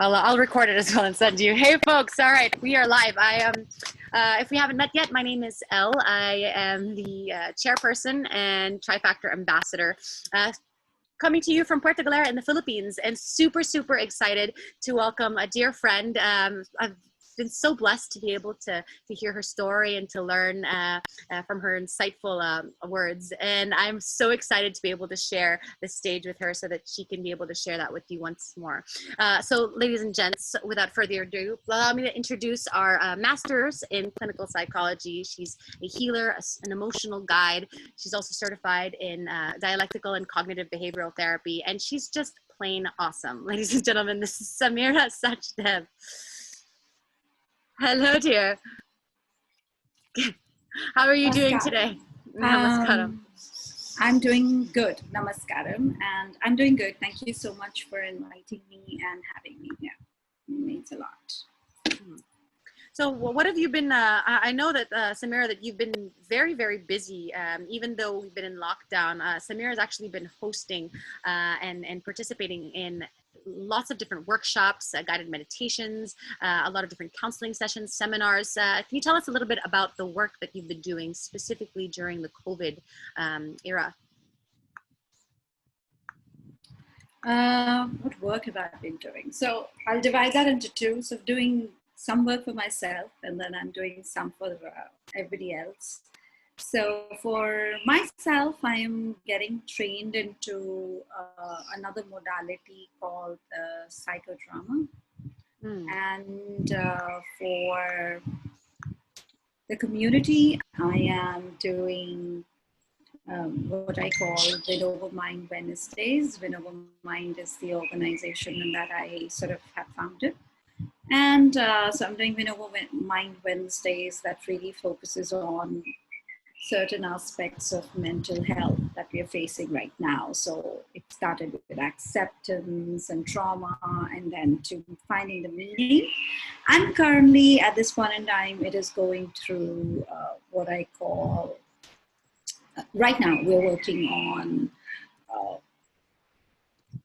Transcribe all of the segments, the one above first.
I'll record it as well and send you. Hey folks, all right, we are live. If we haven't met yet, my name is Elle. I am the chairperson and TriFactor ambassador. Coming to you from Puerto Galera in the Philippines, and super excited to welcome a dear friend. I've been so blessed to be able to hear her story and to learn from her insightful words. And I'm so excited to be able to share the stage with her so that she can be able to share that with you once more. So ladies and gents, without further ado, allow me to introduce our masters in clinical psychology. She's a healer, an emotional guide. She's also certified in dialectical and cognitive behavioral therapy. And she's just plain awesome. Ladies and gentlemen, this is Sameera Sachdev. Hello, dear. How are you doing today? Namaskaram. I'm doing good. Namaskaram. And I'm doing good. Thank you so much for inviting me and having me here. It means a lot. So what have you been, I know that, Sameera, that you've been very busy, even though we've been in lockdown. Sameera has actually been hosting and participating in lots of different workshops, guided meditations, a lot of different counseling sessions, seminars. Can you tell us a little bit about the work that you've been doing specifically during the COVID era? What work have I been doing? So I'll divide that into two. So doing some work for myself, and then I'm doing some for everybody else. So for myself, I am getting trained into another modality called psychodrama. And for the community, I am doing what I call Vinovo Mind Wednesdays. Vinovo Mind is the organization that I sort of have founded. And so I'm doing Vinovo Mind Wednesdays that really focuses on certain aspects of mental health that we are facing right now. So it started with acceptance and trauma, and then to finding the meaning. And currently at this point in time, it is going through what I call, right now we're working on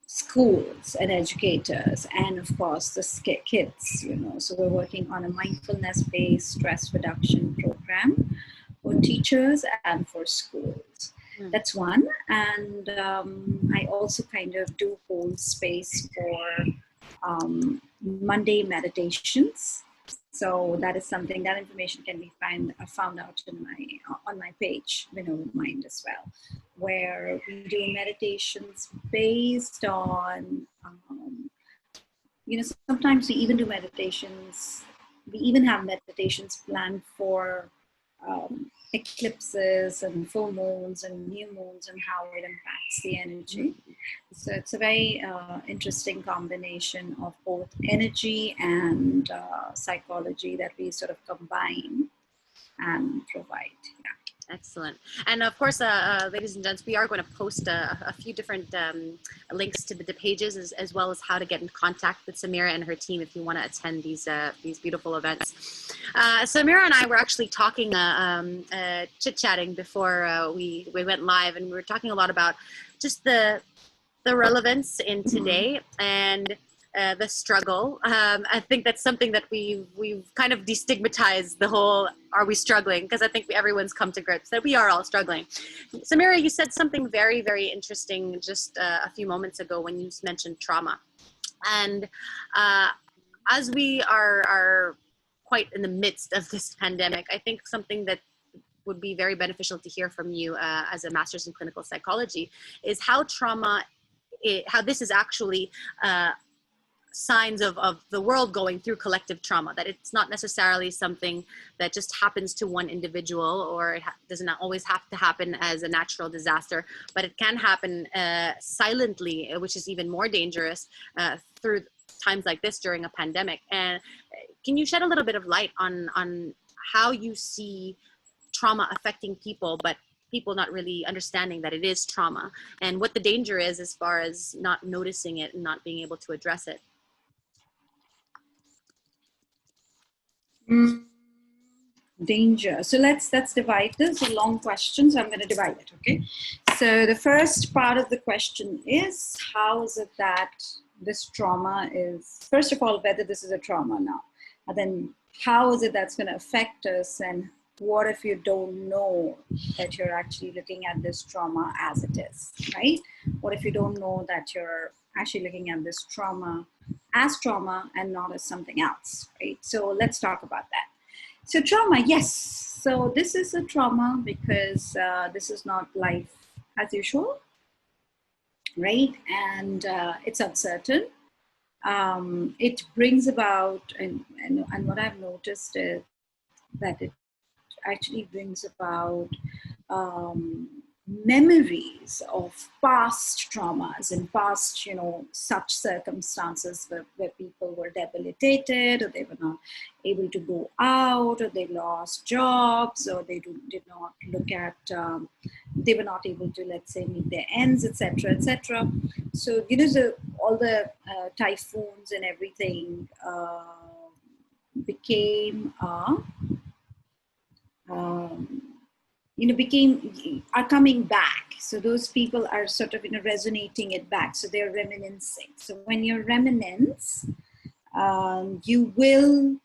schools and educators, and of course the kids, so we're working on a mindfulness-based stress reduction program for teachers and for schools. That's one. And I also kind of do hold space for Monday meditations. So that is something, that information can be found out on my page, Mind as well, where we do meditations based on, sometimes we even do meditations. We even have meditations planned for eclipses and full moons and new moons and how it impacts the energy. So it's a very interesting combination of both energy and psychology that we sort of combine and provide. Yeah. Excellent. And of course, ladies and gents, we are going to post a few different links to the pages as well as how to get in contact with Sameera and her team if you want to attend these beautiful events. Sameera and I were actually talking, chit-chatting before we went live, and we were talking a lot about just the relevance in today and the struggle. I think that's something that we've kind of destigmatized the whole, are we struggling? Because I think everyone's come to grips that we are all struggling. Sameera, you said something very interesting just a few moments ago when you mentioned trauma. And as we are quite in the midst of this pandemic, I think something that would be very beneficial to hear from you as a master's in clinical psychology is how trauma, how this is actually signs of the world going through collective trauma, that it's not necessarily something that just happens to one individual, or it does not always have to happen as a natural disaster, but it can happen silently, which is even more dangerous through times like this during a pandemic. And can you shed a little bit of light on how you see trauma affecting people, but people not really understanding that it is trauma, and what the danger is as far as not noticing it and not being able to address it? Danger. So let's divide this. A long question, so I'm going to divide it. Okay. So the first part of the question is, how is it that this trauma is, first of all, whether this is a trauma now, and then how is it that's going to affect us, and what if you don't know that you're actually looking at this trauma as it is, right? What if you don't know that you're actually looking at this trauma as trauma and not as something else, right? So let's talk about that. So trauma, yes. So this is a trauma because this is not life as usual, right? And it's uncertain. It brings about, and what I've noticed is that it actually brings about memories of past traumas and past, such circumstances where people were debilitated, or they were not able to go out, or they lost jobs, or they did not look at, they were not able to, let's say, meet their ends, etc., etc. So, all the typhoons and everything became are coming back. So those people are sort of resonating it back. So they're reminiscing. So when you reminisce, you will,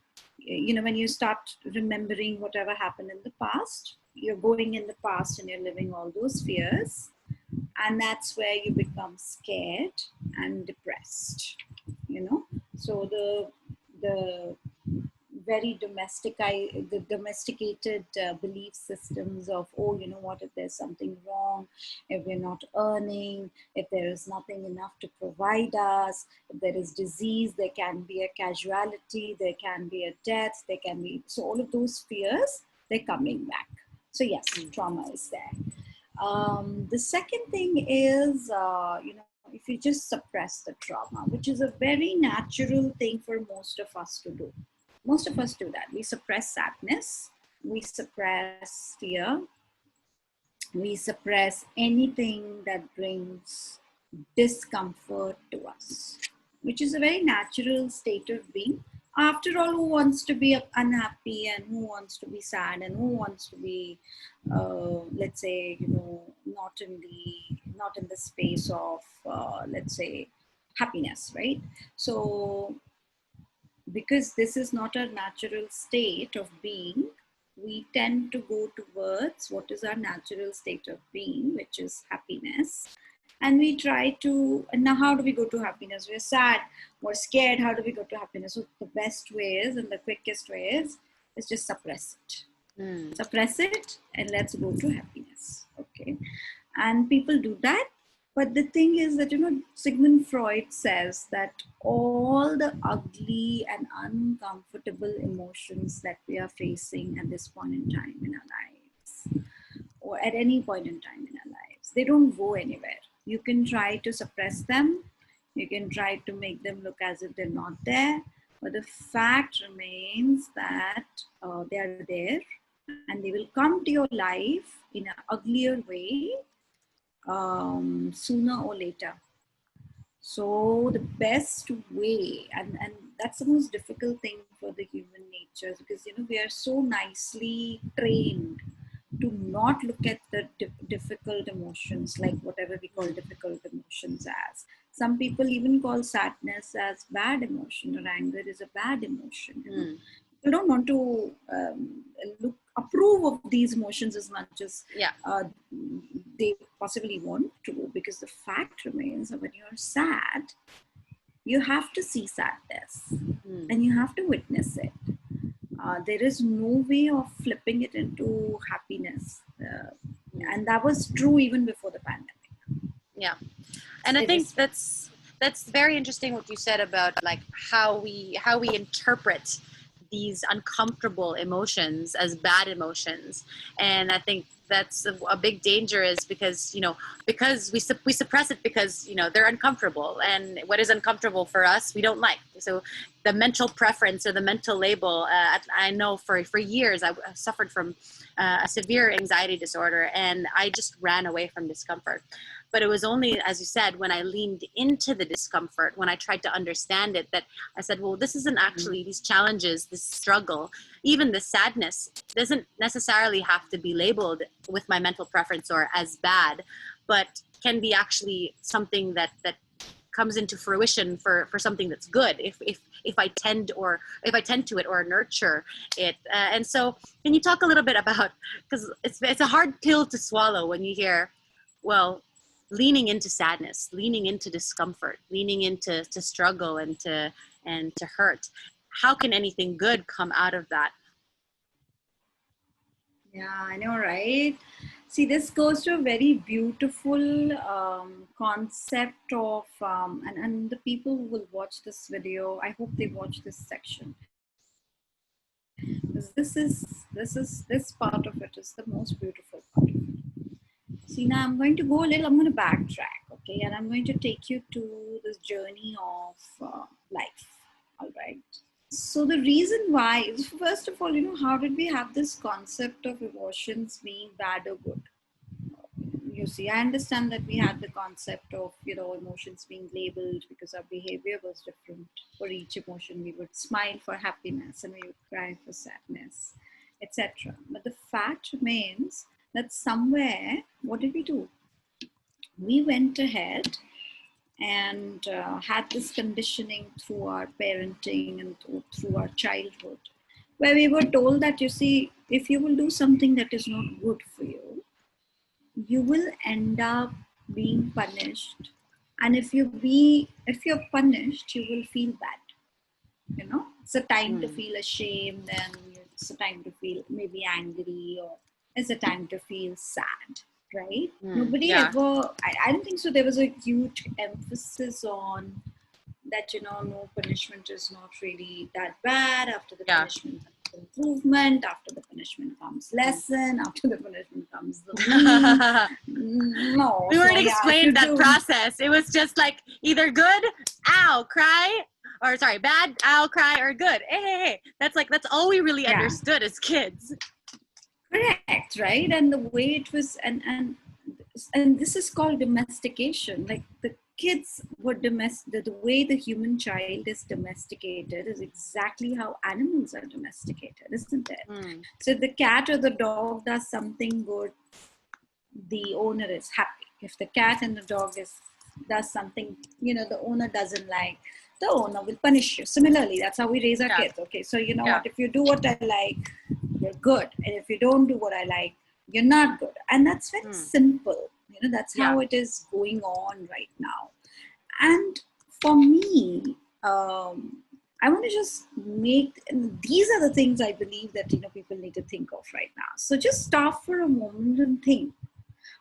when you start remembering whatever happened in the past, you're going in the past and you're living all those fears, and that's where you become scared and depressed. So the very domesticated belief systems of, what if there's something wrong, if we're not earning, if there is nothing enough to provide us, if there is disease, there can be a casualty, there can be a death, there can be, so all of those fears, they're coming back. So yes, trauma is there. The second thing is, if you just suppress the trauma, which is a very natural thing for most of us to do. Most of us do that. We suppress sadness, we suppress fear, we suppress anything that brings discomfort to us, which is a very natural state of being. After all, who wants to be unhappy, and who wants to be sad, and who wants to be, let's say, not in the space of, let's say, happiness, right? So, because this is not a natural state of being, we tend to go towards what is our natural state of being, which is happiness. And we try to, and now how do we go to happiness? We're sad, we're scared, how do we go to happiness? So the best way is, and the quickest way is just suppress it. Suppress it and let's go to happiness, okay? And people do that. But the thing is that, Sigmund Freud says that all the ugly and uncomfortable emotions that we are facing at this point in time in our lives, or at any point in time in our lives, they don't go anywhere. You can try to suppress them. You can try to make them look as if they're not there. But the fact remains that they are there, and they will come to your life in an uglier way sooner or later. So the best way, and that's the most difficult thing for the human nature, because we are so nicely trained to not look at the difficult emotions, like whatever we call difficult emotions as. Some people even call sadness as bad emotion, or anger is a bad emotion. You don't want to approve of these emotions as much as they possibly want to, because the fact remains that when you're sad, you have to see sadness and you have to witness it. There is no way of flipping it into happiness. And that was true even before the pandemic. Yeah. And I think that's very interesting what you said about like how we interpret these uncomfortable emotions as bad emotions. And I think that's a big danger, is because we suppress it because they're uncomfortable, and what is uncomfortable for us we don't like. So the mental preference or the mental label, I know for years I suffered from a severe anxiety disorder, and I just ran away from discomfort. But it was only, as you said, when I leaned into the discomfort, when I tried to understand it, that I said, well, this isn't actually these challenges, this struggle, even the sadness doesn't necessarily have to be labeled with my mental preference or as bad, but can be actually something that comes into fruition for something that's good if I tend to it or nurture it. And so can you talk a little bit about, because it's a hard pill to swallow when you hear, well, leaning into sadness, leaning into discomfort, leaning into struggle and to hurt. How can anything good come out of that? Yeah, I know, right? See, this goes to a very beautiful concept of, and the people who will watch this video, I hope they watch this section. Because this part of it is the most beautiful part of it. See, now I'm going to backtrack, okay? And I'm going to take you to this journey of life, all right? So the reason why is, first of all, how did we have this concept of emotions being bad or good? You see, I understand that we had the concept of, emotions being labeled because our behavior was different. For each emotion, we would smile for happiness and we would cry for sadness, etc. But the fact remains that somewhere, what did we do? We went ahead and had this conditioning through our parenting and through our childhood, where we were told that, you see, if you will do something that is not good for you, you will end up being punished. And if you're punished, you will feel bad. It's a time to feel ashamed, and it's a time to feel maybe angry, or it's a time to feel sad. Right? Nobody ever, I don't think so. There was a huge emphasis on that, no, punishment is not really that bad. After the punishment comes improvement. After the punishment comes lesson. After the punishment comes the no. We weren't explained that process. It was just like either good, ow, cry, or sorry, bad, ow, cry, or good. Hey. That's all we really understood as kids. Correct, right? And the way it was, and this is called domestication. Like the kids were the way the human child is domesticated is exactly how animals are domesticated, isn't it? So if the cat or the dog does something good, the owner is happy. If the cat and the dog does something, the owner doesn't like, the owner will punish you. Similarly, that's how we raise our kids. Okay, so what, if you do what I like, you're good, and if you don't do what I like, you're not good. And that's very simple. That's how it is going on right now. And for me, I want to just these are the things I believe that people need to think of right now. So just stop for a moment and think,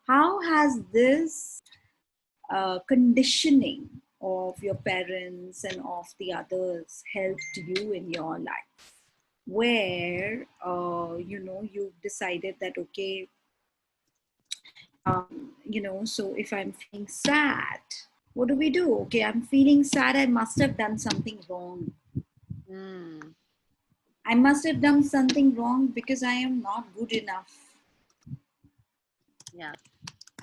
how has this conditioning of your parents and of the others helped you in your life, where you've decided that, okay, so if I'm feeling sad, what do we do? Okay, I'm feeling sad, I must have done something wrong. I must have done something wrong because I am not good enough.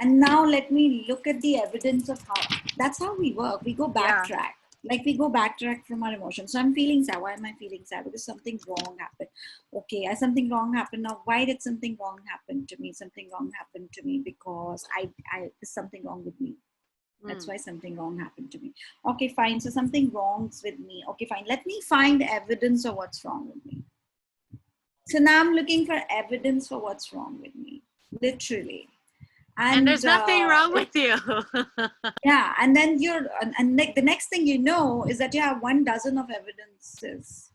And now let me look at the evidence of that's how we work. We go backtrack. Like we go backtrack from our emotions. So I'm feeling sad. Why am I feeling sad? Because something wrong happened. Okay, something wrong happened. Now, why did something wrong happen to me? Something wrong happened to me because there's something wrong with me. That's why something wrong happened to me. Okay, fine. So something wrong's with me. Okay, fine. Let me find evidence of what's wrong with me. So now I'm looking for evidence for what's wrong with me. Literally. And there's nothing wrong with you. Yeah, and then the next thing you know is that you have 12 of evidences,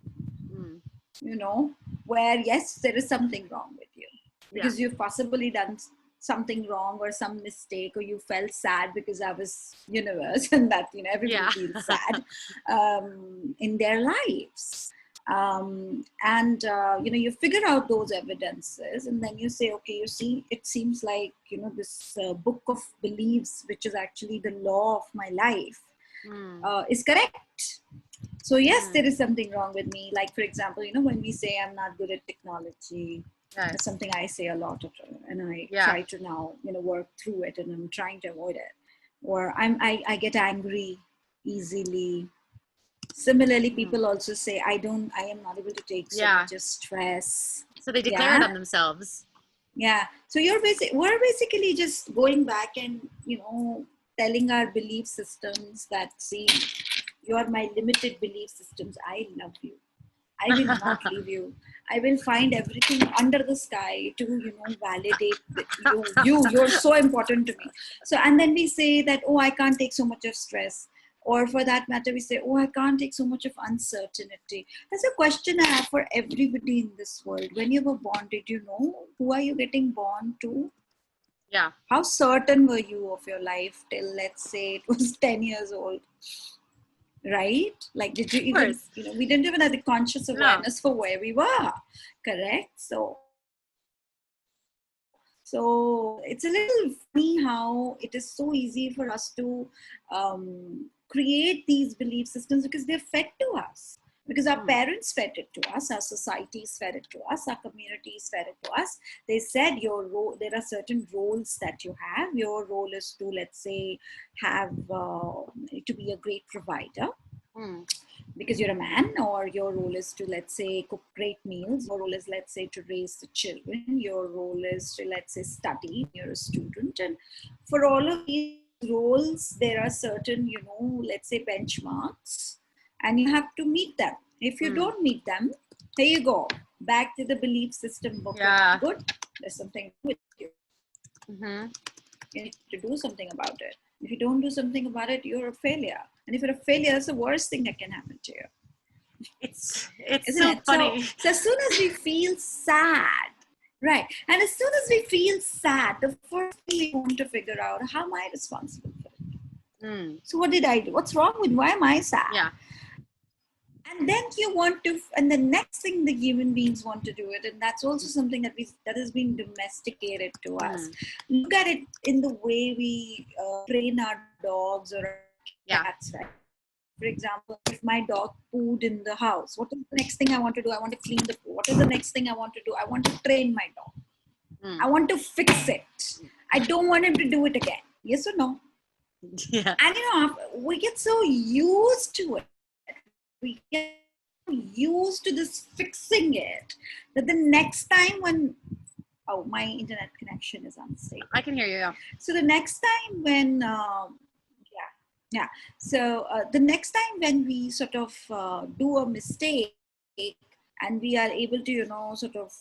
where yes, there is something wrong with you because you've possibly done something wrong or some mistake, or you felt sad because I was universe, and that everybody feels sad in their lives. You figure out those evidences, and then you say, okay, you see, it seems like this book of beliefs, which is actually the law of my life, is correct. So yes, there is something wrong with me. Like, for example, when we say I'm not good at technology, that's something I say a lot, and I try to now work through it, and I'm trying to avoid it. Or I get angry easily. Similarly, people also say, I am not able to take so much stress. So they declare it on themselves. Yeah. So we're basically just going back and, telling our belief systems that, see, you are my limited belief systems. I love you. I will not leave you. I will find everything under the sky to, validate that you're so important to me. So, and then we say that, oh, I can't take so much of stress. Or for that matter, we say, oh, I can't take so much of uncertainty. That's a question I have for everybody in this world. When you were born, did you know who are you getting born to? Yeah. How certain were you of your life till, let's say, it was 10 years old? Right? Like, did you even, we didn't even have the conscious awareness for where we were. Correct? So it's a little funny how it is so easy for us to create these belief systems because they're fed to us. Because our parents fed it to us, our societies fed it to us, our communities fed it to us. They said there are certain roles that you have. Your role is to, let's say, have to be a great provider because you're a man, or your role is to, let's say, cook great meals. Your role is, let's say, to raise the children. Your role is to, let's say, study when you're a student. And for all of these roles, there are certain, let's say, benchmarks. And you have to meet them. If you don't meet them, there you go. Back to the belief system book. Yeah. Good. There's something with you. You need to do something about it. If you don't do something about it, you're a failure. And if you're a failure, it's the worst thing that can happen to you. It's so funny. So as soon as we feel sad, right? And as soon as we feel sad, the first thing we want to figure out, how am I responsible for it? So what did I do? What's wrong with me? Why am I sad? Yeah. And then and the next thing the human beings want to do it, and that's also something that has been domesticated to us. Look at it in the way we train our dogs or our cats, right? For example, if my dog pooed in the house, what is the next thing I want to do? I want to clean the poo. What is the next thing I want to do? I want to train my dog. I want to fix it. I don't want him to do it again. Yes or no? Yeah. And we get so used to it. We get used to this fixing it that the next time when my internet connection is unstable. I can hear you. Yeah. So the next time when the next time when we sort of do a mistake and we are able to sort of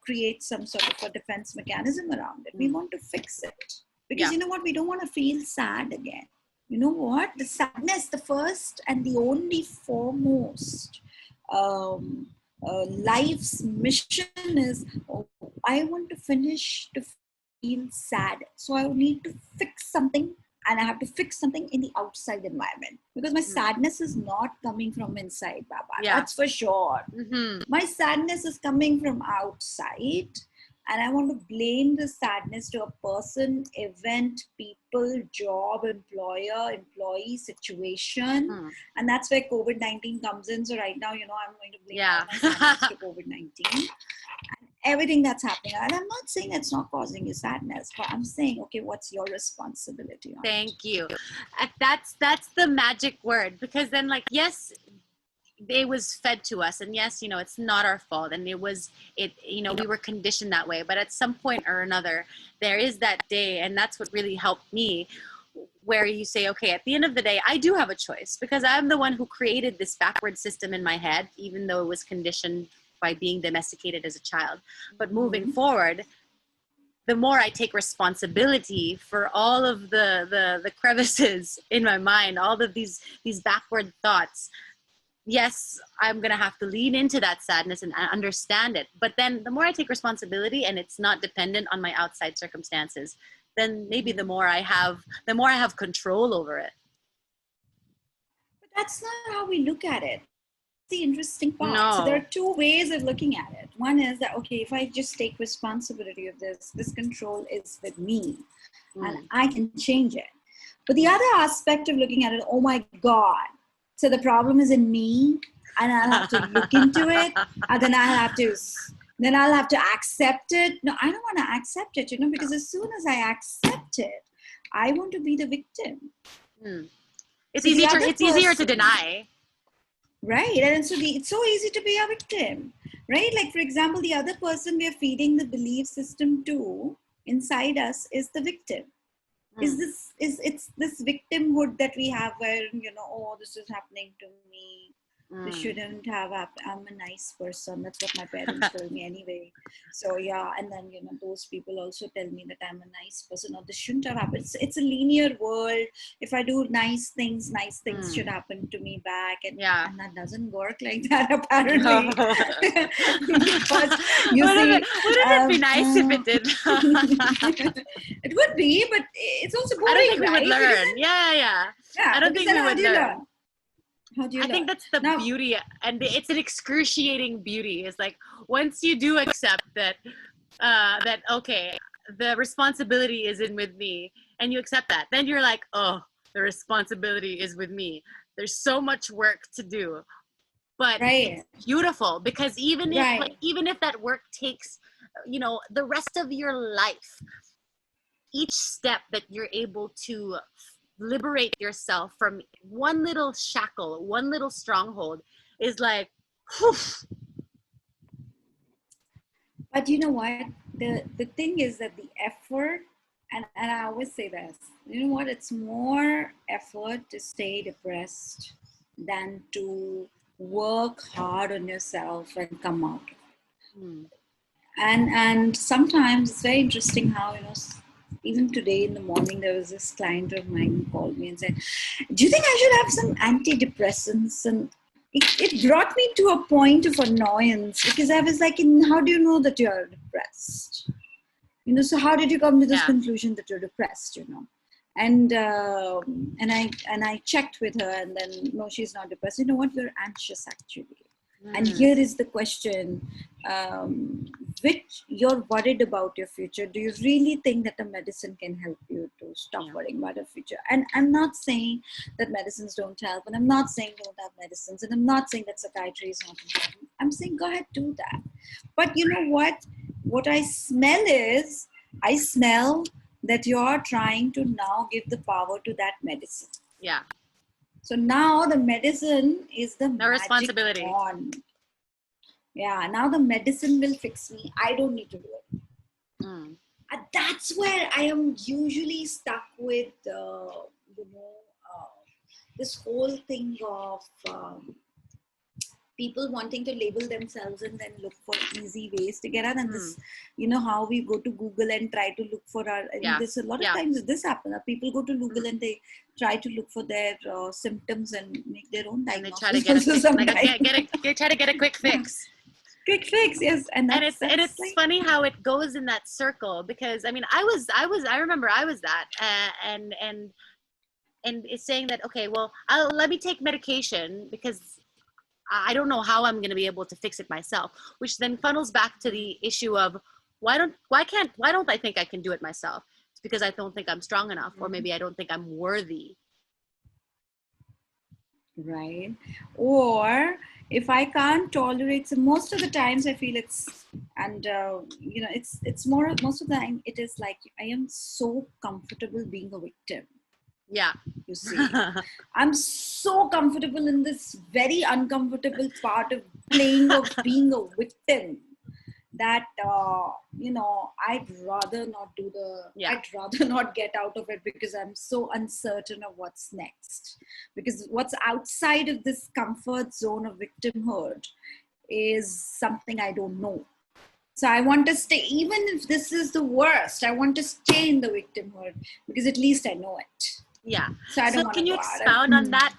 create some sort of a defense mechanism around it, we want to fix it because you know what, we don't want to feel sad again. You know what? The sadness, the first and the only foremost life's mission is, I want to finish to feel sad. So I need to fix something, and I have to fix something in the outside environment because my sadness is not coming from inside, Baba. Yeah. That's for sure. My sadness is coming from outside. And I want to blame the sadness to a person, event, people, job, employer, employee, situation. And that's where COVID-19 comes in. So right now, I'm going to blame all my sadness to COVID-19. And everything that's happening. And I'm not saying it's not causing you sadness, but I'm saying, okay, what's your responsibility on Thank you. That's the magic word, because then, like, yes, it was fed to us, and yes, it's not our fault, and we were conditioned that way, but at some point or another there is that day, and that's what really helped me, where you say, okay, at the end of the day, I do have a choice, because I'm the one who created this backward system in my head, even though it was conditioned by being domesticated as a child. But moving forward, the more I take responsibility for all of the crevices in my mind, all of these backward thoughts, yes, I'm going to have to lean into that sadness and understand it. But then the more I take responsibility and it's not dependent on my outside circumstances, then maybe the more I have control over it. But that's not how we look at it. That's the interesting part. No. So there are two ways of looking at it. One is that, okay, if I just take responsibility of this control is with me and I can change it. But the other aspect of looking at it, oh my God, so the problem is in me, and I'll have to look into it, and then I'll have to accept it. No, I don't want to accept it, because as soon as I accept it, I want to be the victim. It's easier to deny. Right, and so it's so easy to be a victim, right? Like, for example, the other person we are feeding the belief system to inside us is the victim. it's this victimhood that we have where, oh, this is happening to me. This shouldn't have happened. I'm a nice person. That's what my parents told me anyway. So yeah, and then those people also tell me that I'm a nice person, or this shouldn't have happened. It's a linear world. If I do nice things should happen to me back, and that doesn't work like that apparently. Because wouldn't it be nice if it did? It would be, but it's also boring. I don't think we right? would learn. Yeah. I don't think we would learn. I think that's the beauty, and it's an excruciating beauty. It's like once you do accept that okay, the responsibility is in with me, and you accept that, then you're like, oh, the responsibility is with me. There's so much work to do, but it's beautiful, because even if that work takes the rest of your life, each step that you're able to liberate yourself from one little shackle, one little stronghold, is like, whew. But you know what? The thing is that the effort, and I always say this, you know what? It's more effort to stay depressed than to work hard on yourself and come out. And sometimes it's very interesting how, even today in the morning, there was this client of mine who called me and said, do you think I should have some antidepressants? And it brought me to a point of annoyance, because I was like, how do you know that you're depressed? So how did you come to this conclusion that you're depressed, And I checked with her, and then, no, she's not depressed. You know what? You're anxious, actually. And here is the question, which you're worried about your future. Do you really think that a medicine can help you to stop worrying about your future? And I'm not saying that medicines don't help, and I'm not saying don't have medicines, and I'm not saying that psychiatry is not important. I'm saying go ahead, do that. But you know what? What I smell that you're trying to now give the power to that medicine. Yeah. So now the medicine is the responsibility. Wand. Yeah, now the medicine will fix me. I don't need to do it. And that's where I am usually stuck with, this whole thing of people wanting to label themselves and then look for easy ways to get out. And this, how we go to Google and try to look for our, there's a lot of times this happens. People go to Google and they try to look for their symptoms and make their own diagnosis. And they try to get a quick fix. Quick fix, yes. And it's like, funny how it goes in that circle, because I mean, I remember I was that, and it's saying that, okay, well, let me take medication because I don't know how I'm going to be able to fix it myself, which then funnels back to the issue of why don't I think I can do it myself? It's because I don't think I'm strong enough, or maybe I don't think I'm worthy. Right. Or if I can't tolerate, so most of the times I feel it's, and it's more, most of the time it is like, I am so comfortable being a victim. Yeah. You see, I'm so comfortable in this very uncomfortable part of playing of being a victim that, I'd rather not do I'd rather not get out of it, because I'm so uncertain of what's next. Because what's outside of this comfort zone of victimhood is something I don't know. So I want to stay, even if this is the worst, I want to stay in the victimhood, because at least I know it. Yeah. So I don't want can to you expound on that?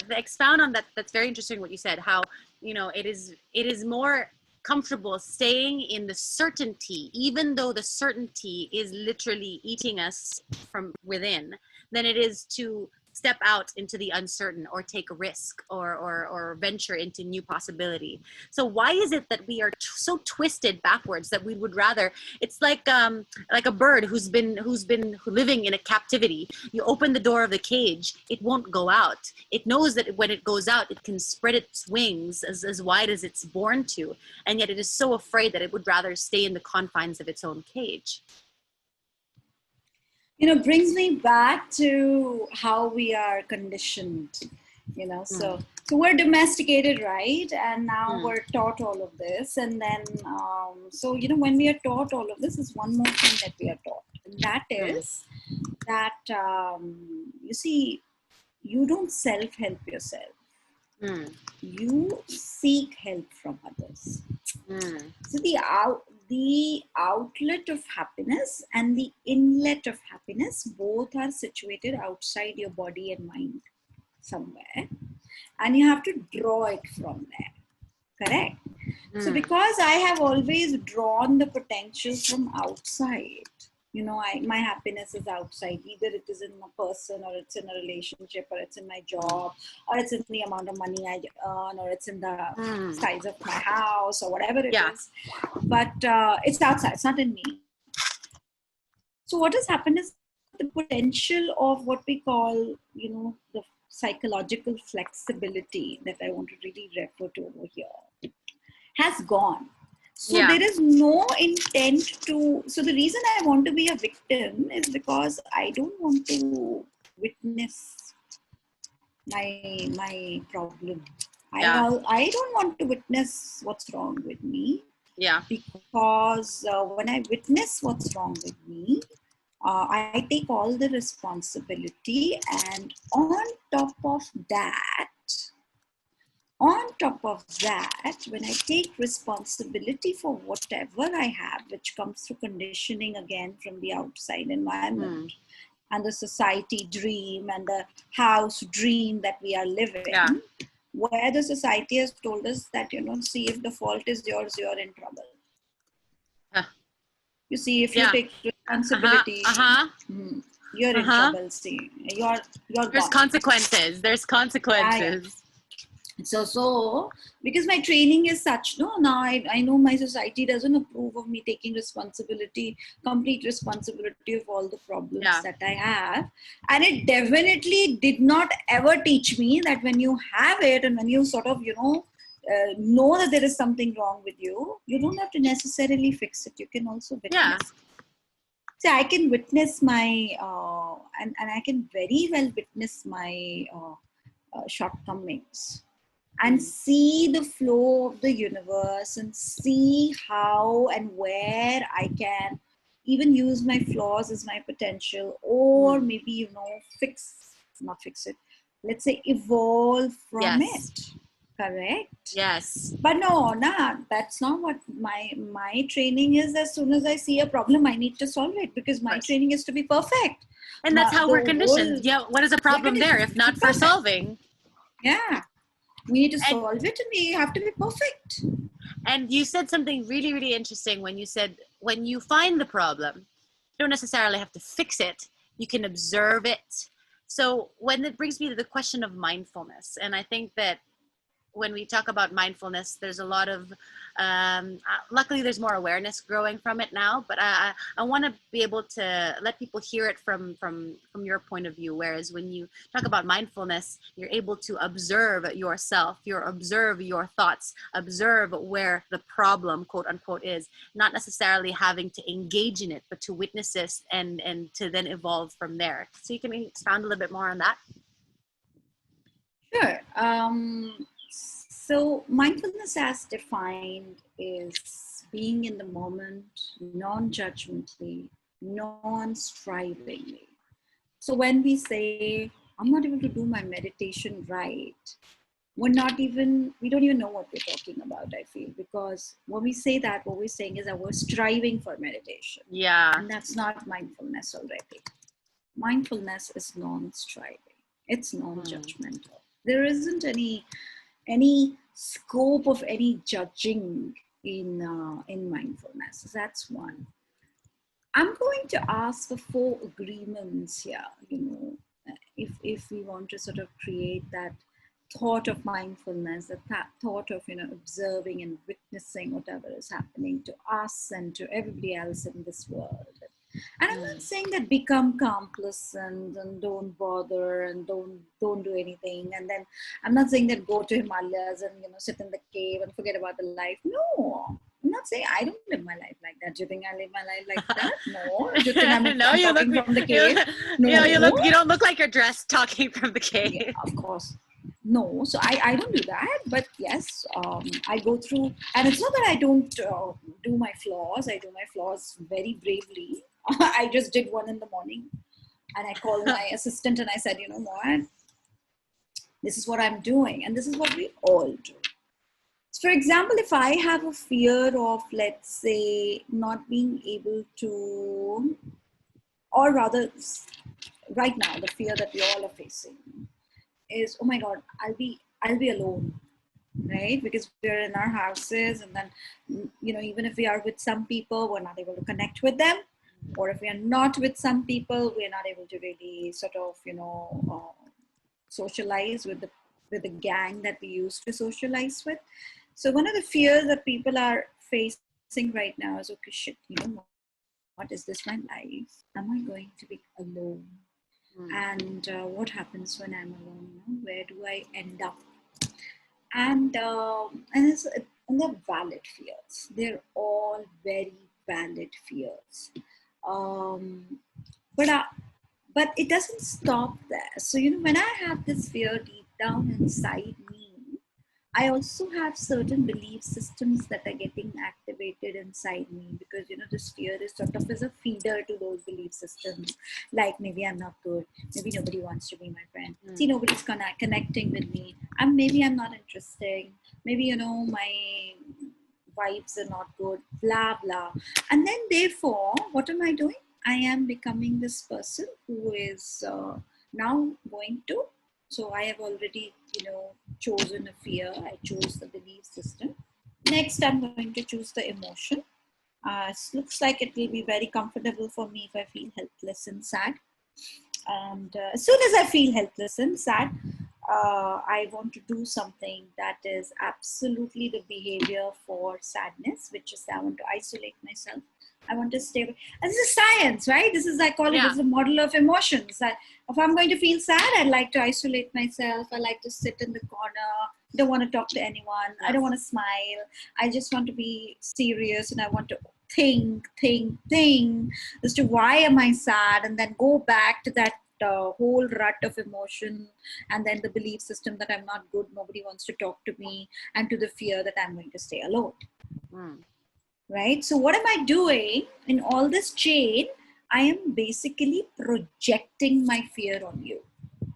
Expound on that. That's very interesting what you said. How it is more comfortable staying in the certainty, even though the certainty is literally eating us from within, than it is to step out into the uncertain, or take a risk, or venture into new possibility. So why is it that we are so twisted backwards that we would rather? It's like a bird who's been living in a captivity. You open the door of the cage, it won't go out. It knows that when it goes out, it can spread its wings as wide as it's born to, and yet it is so afraid that it would rather stay in the confines of its own cage. Brings me back to how we are conditioned, so we're domesticated, right? And now we're taught all of this. And then, when we are taught all of this, is one more thing that we are taught. And that is that, you see, you don't self-help yourself. You seek help from others. So the outlet of happiness and the inlet of happiness both are situated outside your body and mind somewhere, and you have to draw it from there. Correct? So because I have always drawn the potential from outside, my happiness is outside. Either it is in a person, or it's in a relationship, or it's in my job, or it's in the amount of money I earn, or it's in the size of my house, or whatever it is. But it's outside, it's not in me. So what has happened is the potential of what we call, the psychological flexibility that I want to really refer to over here has gone. So there is no intent to, so the reason I want to be a victim is because I don't want to witness my problem. I don't want to witness what's wrong with me. Because when I witness what's wrong with me, I take all the responsibility, and on top of that, when I take responsibility for whatever I have, which comes through conditioning again from the outside environment and the society dream and the house dream that we are living, where the society has told us that, see, if the fault is yours, you're in trouble. You see, if you take responsibility, you're in trouble. See, you're There's gone. consequences. So because my training is such, now I know my society doesn't approve of me taking complete responsibility of all the problems that I have. And it definitely did not ever teach me that when you have it, and when you sort of, know that there is something wrong with you, you don't have to necessarily fix it. You can also witness. See, I can witness my, and I can very well witness my shortcomings, and see the flow of the universe, and see how and where I can even use my flaws as my potential, or maybe, not fix it, let's say evolve from it. Correct? Yes. But no, that's not what my training is. As soon as I see a problem, I need to solve it, because my training is to be perfect. And that's how we're conditioned. What is a problem there if not for solving? We need to solve it, and we have to be perfect. And you said something really, really interesting when you said, when you find the problem, you don't necessarily have to fix it. You can observe it. So when it brings me to the question of mindfulness, and I think that when we talk about mindfulness, there's a lot of, luckily there's more awareness growing from it now, but I want to be able to let people hear it from your point of view. Whereas when you talk about mindfulness, you're able to observe yourself, observe your thoughts, observe where the problem, quote unquote, is, not necessarily having to engage in it, but to witness it and to then evolve from there. So you can expound a little bit more on that? Sure. So mindfulness as defined is being in the moment, non-judgmentally, non-strivingly. So when we say, I'm not able to do my meditation right, we don't even know what we're talking about, I feel, because when we say that, what we're saying is that we're striving for meditation. And that's not mindfulness already. Mindfulness is non-striving. It's non-judgmental. There isn't any scope of any judging in mindfulness. That's one. I'm going to ask for 4 agreements here, if we want to sort of create that thought of mindfulness, that thought of, observing and witnessing whatever is happening to us and to everybody else in this world. And I'm not saying that become complacent and don't bother and don't do anything. And then I'm not saying that go to Himalayas and, sit in the cave and forget about the life. No, I'm not saying I don't live my life like that. Do you think I live my life like that? No. Do you think I'm talking from the cave? No. You don't look like you're dressed talking from the cave. Yeah, of course. No, so I don't do that, but yes, I go through, and it's not that I don't do my flaws. I do my flaws very bravely. I just did one in the morning. And I called my assistant and I said, you know what? This is what I'm doing. And this is what we all do. For example, if I have a fear of, let's say, not being able to, or rather, right now, the fear that we all are facing is, oh my God, I'll be alone, right? Because we're in our houses, and then, you know, even if we are with some people, we're not able to connect with them. Or if we are not with some people, we're not able to really sort of, you know, socialize with the gang that we used to socialize with. So one of the fears that people are facing right now is, okay, shit, you know what, is this my life? Am I going to be alone? And what happens when I'm alone? You know? Where do I end up? And they're valid fears. They're all very valid fears. But it doesn't stop there. So, you know, when I have this fear deep down inside me, I also have certain belief systems that are getting activated inside me, because, you know, this fear is sort of as a feeder to those belief systems. Like, maybe I'm not good. Maybe nobody wants to be my friend. See, nobody's connecting with me. Maybe I'm not interesting. Maybe, you know, my vibes are not good, blah, blah. And then therefore, what am I doing? I am becoming this person who is now going to, so I have already, you know, chosen a fear. I chose the belief system. Next, I'm going to choose the emotion. It looks like it will be very comfortable for me if I feel helpless and sad. And as soon as I feel helpless and sad, I want to do something that is absolutely the behavior for sadness, which is I want to isolate myself. I want to stay away. And this is science, right? This is, I call it as a model of emotions. That if I'm going to feel sad, I like to isolate myself. I like to sit in the corner. I don't want to talk to anyone. I don't want to smile. I just want to be serious, and I want to think as to why am I sad, and then go back to that whole rut of emotion, and then the belief system that I'm not good, nobody wants to talk to me, and to the fear that I'm going to stay alone. Right? So what am I doing in all this chain? I am basically projecting my fear on you.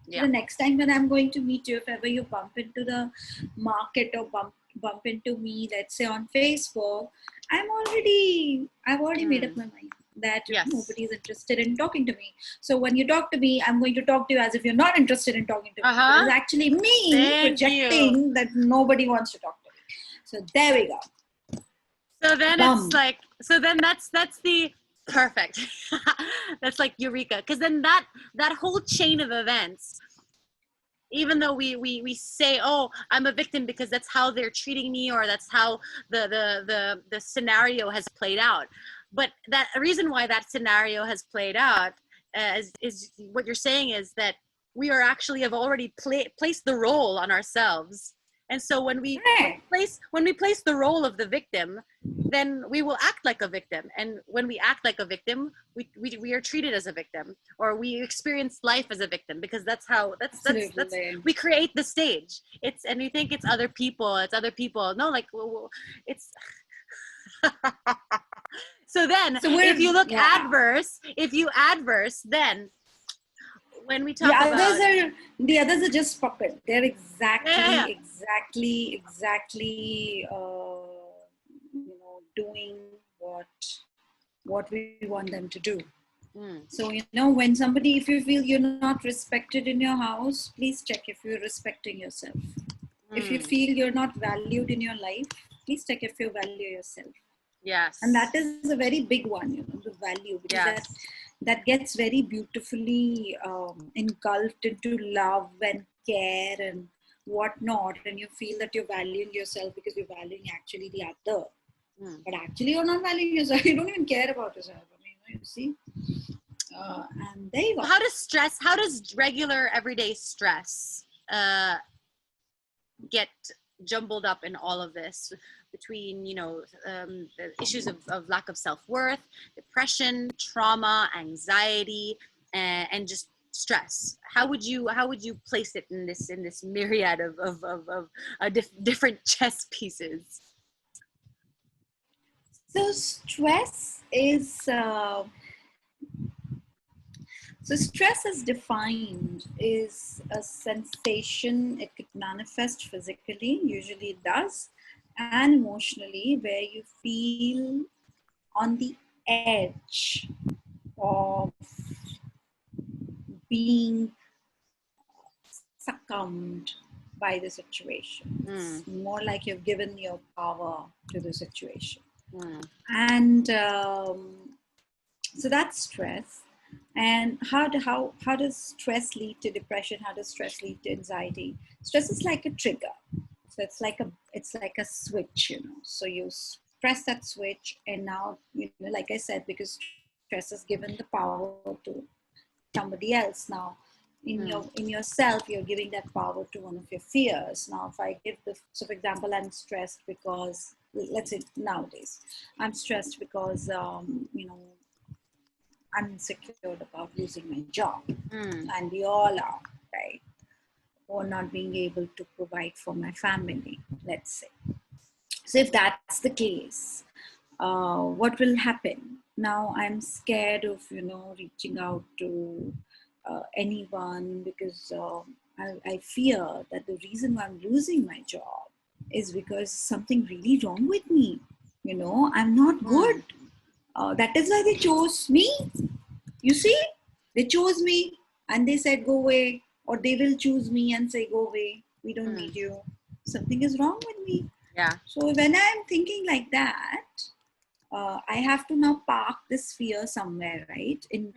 The next time when I'm going to meet you, if ever you bump into the market or bump into me, let's say on Facebook, I've already made up my mind that nobody is interested in talking to me. So when you talk to me, I'm going to talk to you as if you're not interested in talking to me. It's actually me projecting that nobody wants to talk to me. So there we go. So then it's like, so then that's the perfect. That's like eureka. Because then that whole chain of events, even though we say, oh, I'm a victim because that's how they're treating me, or that's how the scenario has played out. But that reason why that scenario has played out is what you're saying is that we are actually have already placed the role on ourselves. And so when we place the role of the victim, then we will act like a victim. And when we act like a victim, we are treated as a victim, or we experience life as a victim, because that's we create the stage. And we think it's other people. No, like it's. So if you look adverse, then when we talk the others are just puppets. They're exactly doing what we want them to do. So, you know, when somebody, if you feel you're not respected in your house, please check if you're respecting yourself. If you feel you're not valued in your life, please check if you value yourself. Yes. And that is a very big one, you know, the value, because that gets very beautifully engulfed into love and care and whatnot, and you feel that you're valuing yourself because you're valuing actually the other. But actually you're not valuing yourself. You don't even care about yourself. I mean, you see. And there you go. How does regular everyday stress get jumbled up in all of this, between, you know, the issues of lack of self-worth, depression, trauma, anxiety, and just stress? How would you place it in this myriad of different chess pieces? So stress is So stress is defined is a sensation. It could manifest physically, usually it does, and emotionally, where you feel on the edge of being succumbed by the situation. It's more like you've given your power to the situation. And so that's stress. And how does stress lead to depression? How does stress lead to anxiety? Stress is like a trigger. So it's like a switch, So you press that switch, and now, like I said, because stress is given the power to somebody else. Now, in yourself, you're giving that power to one of your fears. Now, if I give so for example, I'm stressed because, let's say nowadays, I'm stressed because I'm insecure about losing my job, and we all are, right? Or not being able to provide for my family, let's say. So if that's the case, what will happen? Now I'm scared of, reaching out to anyone, because I fear that the reason why I'm losing my job is because something really wrong with me. I'm not good. That is why they chose me. You see, they chose me and they said, go away, or they will choose me and say, go away. We don't need you. Something is wrong with me. Yeah. So when I'm thinking like that, I have to now park this fear somewhere, right? In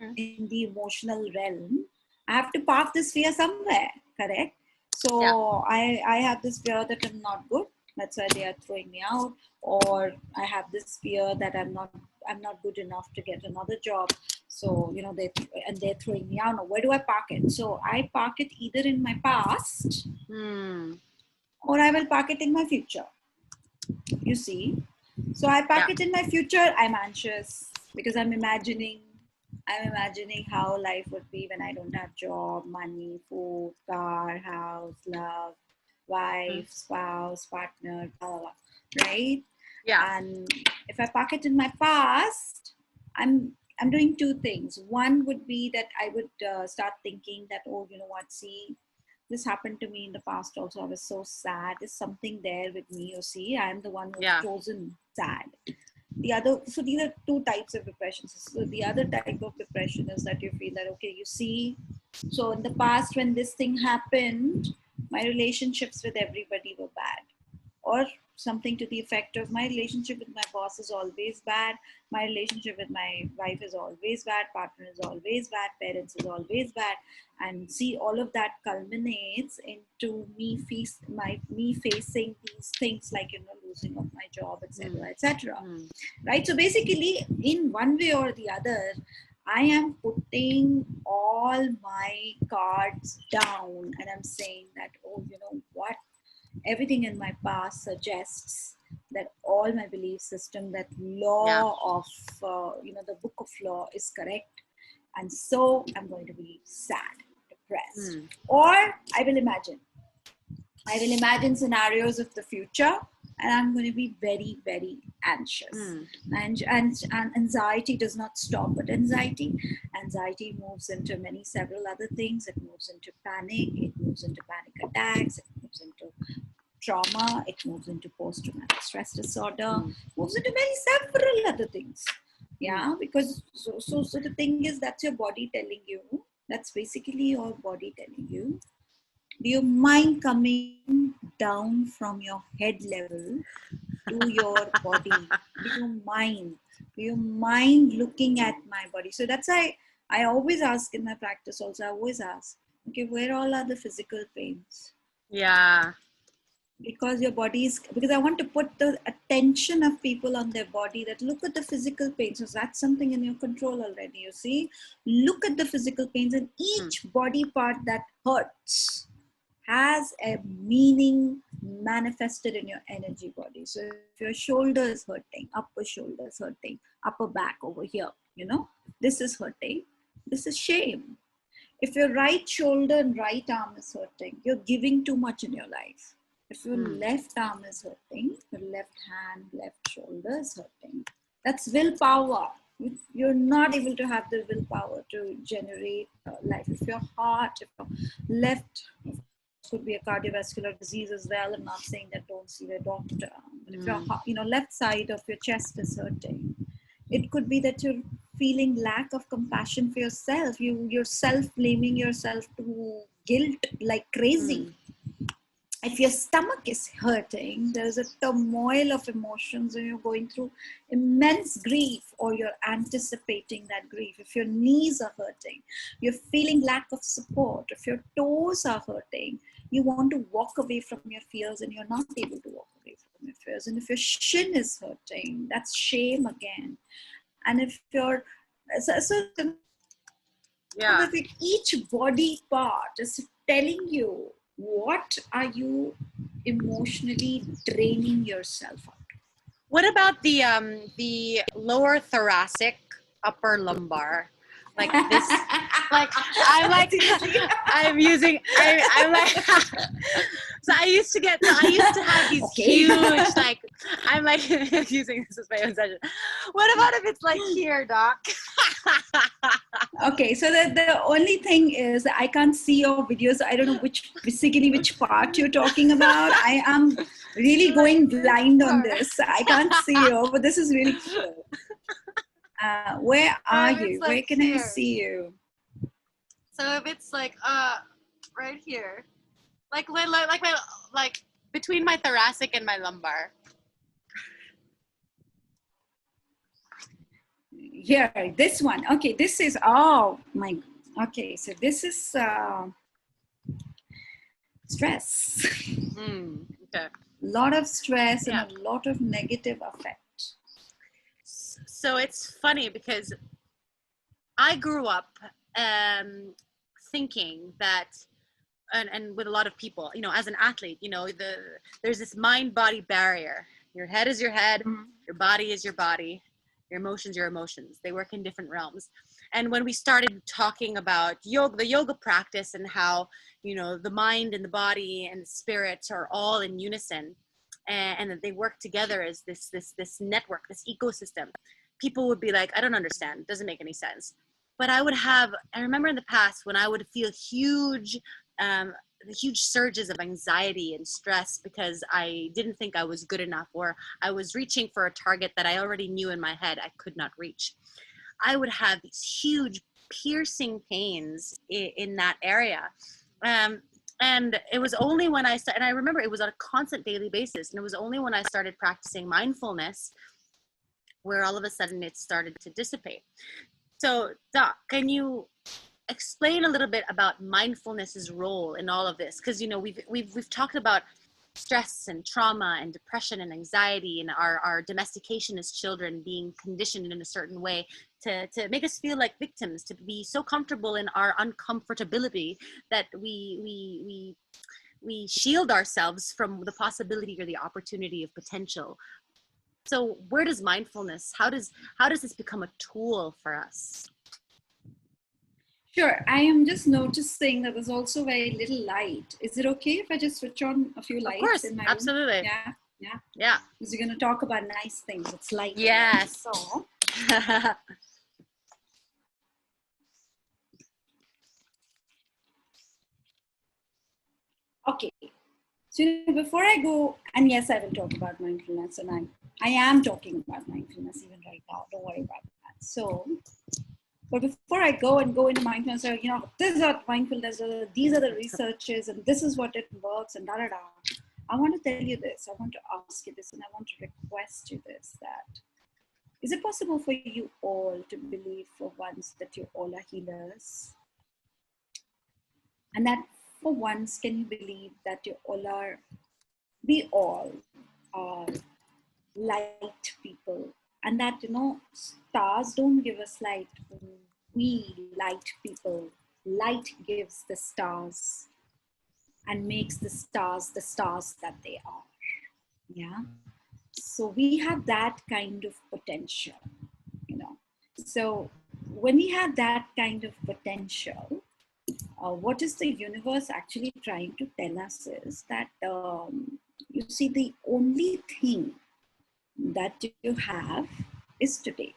the emotional realm, I have to park this fear somewhere, correct? So I have this fear that I'm not good. That's why they are throwing me out. Or I have this fear that I'm not good enough to get another job. So, they're throwing me out. Now, where do I park it? So I park it either in my past or I will park it in my future. You see? So I park it in my future. I'm anxious because I'm imagining how life would be when I don't have job, money, food, car, house, love, wife, spouse, partner, blah, blah, blah, right? Yeah. And if I park it in my past, I'm doing two things. One would be that I would start thinking that, oh, you know what, see, this happened to me in the past also. I was so sad. There's something there with me. You see, I'm the one who's chosen sad. So these are two types of depression. So the other type of depression is that you feel that, okay, you see, so in the past when this thing happened, my relationships with everybody were bad. Or something to the effect of, my relationship with my boss is always bad, my relationship with my wife is always bad, partner is always bad, parents is always bad. And see, all of that culminates into me facing these things like, losing of my job, etc., etc. Right? So basically, in one way or the other, I am putting all my cards down and I'm saying that, oh, you know what? Everything in my past suggests that all my belief system, that law of, the book of law is correct. And so I'm going to be sad, depressed. Or I will imagine scenarios of the future, and I'm going to be very, very anxious. And anxiety does not stop at anxiety. Anxiety moves into several other things. It moves into panic. It moves into panic attacks. It moves into trauma. It moves into post-traumatic stress disorder. Moves into several other things. Yeah, because so the thing is, that's your body telling you. That's basically your body telling you. Do you mind coming down from your head level to your body? Do you mind looking at my body? So that's why I always ask in my practice also, I always ask, okay, where all are the physical pains? Yeah. Because your body is, because I want to put the attention of people on their body, that look at the physical pains. So that's something in your control already, you see. Look at the physical pains, and each body part that hurts has a meaning manifested in your energy body. So if your shoulder is hurting, upper shoulder is hurting, upper back over here, this is hurting, this is shame. If your right shoulder and right arm is hurting, you're giving too much in your life. If your left arm is hurting, your left hand, left shoulder is hurting, that's willpower. You're not able to have the willpower to generate life. If your heart, if your left, could be a cardiovascular disease as well. I'm not saying that don't see the doctor. But if your heart, left side of your chest is hurting, it could be that you're feeling lack of compassion for yourself. You're self-blaming yourself to guilt like crazy. If your stomach is hurting, there's a turmoil of emotions and you're going through immense grief, or you're anticipating that grief. If your knees are hurting, you're feeling lack of support. If your toes are hurting, you want to walk away from your fears and you're not able to walk away from your fears. And if your shin is hurting, that's shame again. And if you're, with each body part is telling you, what are you emotionally draining yourself out? What about the lower thoracic, upper lumbar? Like this, like I'm like I'm like so I used to have these huge, like I'm like using this as my own session. What about if it's like here, doc? Okay, so the only thing is I can't see your videos. I don't know which part you're talking about. I am really going blind on this. I can't see you, but this is really cool. Where are you? Like, where can I see you? So if it's like right here, like between my thoracic and my lumbar. Here, this one. Okay, this is, oh my, okay, so this is stress. Okay. A lot of stress and a lot of negative effect. So it's funny because I grew up thinking that, and with a lot of people, as an athlete, there's this mind-body barrier. Your head is your head, your body is your body, your emotions, your emotions. They work in different realms. And when we started talking about yoga, the yoga practice, and how, the mind and the body and the spirit are all in unison, and that they work together as this network, this ecosystem, people would be like, I don't understand. It doesn't make any sense. But I remember in the past when I would feel huge surges of anxiety and stress because I didn't think I was good enough, or I was reaching for a target that I already knew in my head I could not reach. I would have these huge piercing pains in that area. And it was only when I started, and I remember it was on a constant daily basis, and it was only when I started practicing mindfulness where all of a sudden it started to dissipate. So, Doc, can you explain a little bit about mindfulness's role in all of this? Because we've talked about stress and trauma and depression and anxiety, and our domestication as children, being conditioned in a certain way to make us feel like victims, to be so comfortable in our uncomfortability that we shield ourselves from the possibility or the opportunity of potential. So where does mindfulness, how does this become a tool for us? Sure. I am just noticing that there's also very little light. Is it okay if I just switch on a few lights? Of course, in my absolutely. room? Yeah. Because you're going to talk about nice things. It's light. Yes. So. Okay. So before I go, and yes, I will talk about mindfulness, and I am talking about mindfulness even right now. Don't worry about that. So, but before I go into mindfulness, this is what mindfulness is, these are the researches, and this is what it works, and da-da-da. I want to tell you this, I want to ask you this, and I want to request you this, that is it possible for you all to believe for once that you all are healers? And that for once, can you believe that we all are light people, and that, stars don't give us light. We light people, light gives the stars and makes the stars that they are. Yeah. So we have that kind of potential, So when we have that kind of potential, what is the universe actually trying to tell us is that, you see, the only thing that you have is today.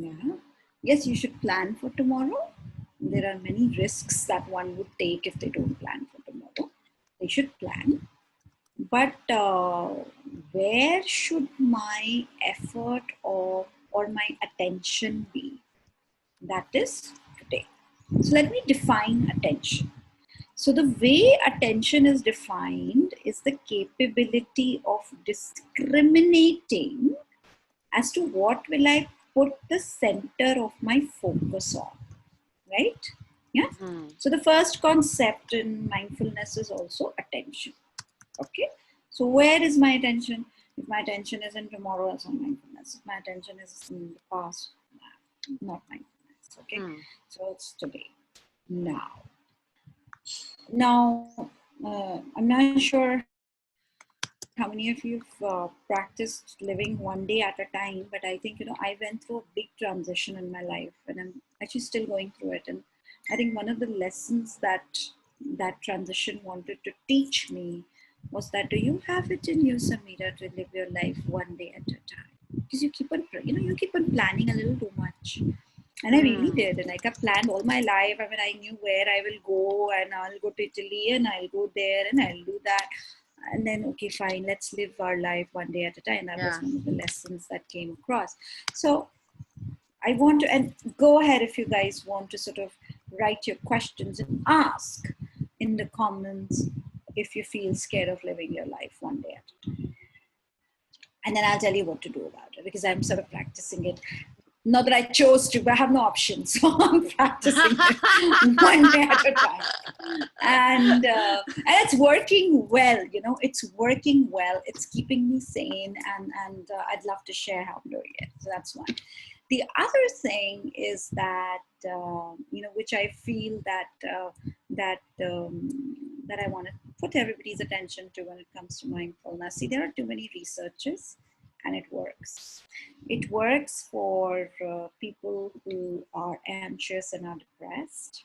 Yeah. Yes, you should plan for tomorrow. There are many risks that one would take if they don't plan for tomorrow. They should plan. But where should my effort or my attention be? That is today. So let me define attention. So the way attention is defined is the capability of discriminating as to what will I put the center of my focus on, right? Yeah. So the first concept in mindfulness is also attention. Okay. So where is my attention? If my attention is in tomorrow, it's on mindfulness. If my attention is in the past, not mindfulness. Okay. So it's today. Now, I'm not sure how many of you have practiced living one day at a time, but I think, I went through a big transition in my life and I'm actually still going through it. And I think one of the lessons that transition wanted to teach me was that, do you have it in you, Sameera, to live your life one day at a time? Because you keep on planning a little too much. And I really did. And I planned all my life. I mean, I knew where I will go, and I'll go to Italy and I'll go there and I'll do that. And then, okay, fine, let's live our life one day at a time. That was one of the lessons that came across. So I want to, and go ahead if you guys want to sort of write your questions and ask in the comments if you feel scared of living your life one day at a time. And then I'll tell you what to do about it, because I'm sort of practicing it. Not that I chose to, but I have no option. So I'm practicing it one day at a time. And it's working well, it's working well. It's keeping me sane, and I'd love to share how I'm doing it. So that's one. The other thing is that, which I feel that I want to put everybody's attention to when it comes to mindfulness. See, there are too many researchers, and it works. It works for people who are anxious and are depressed,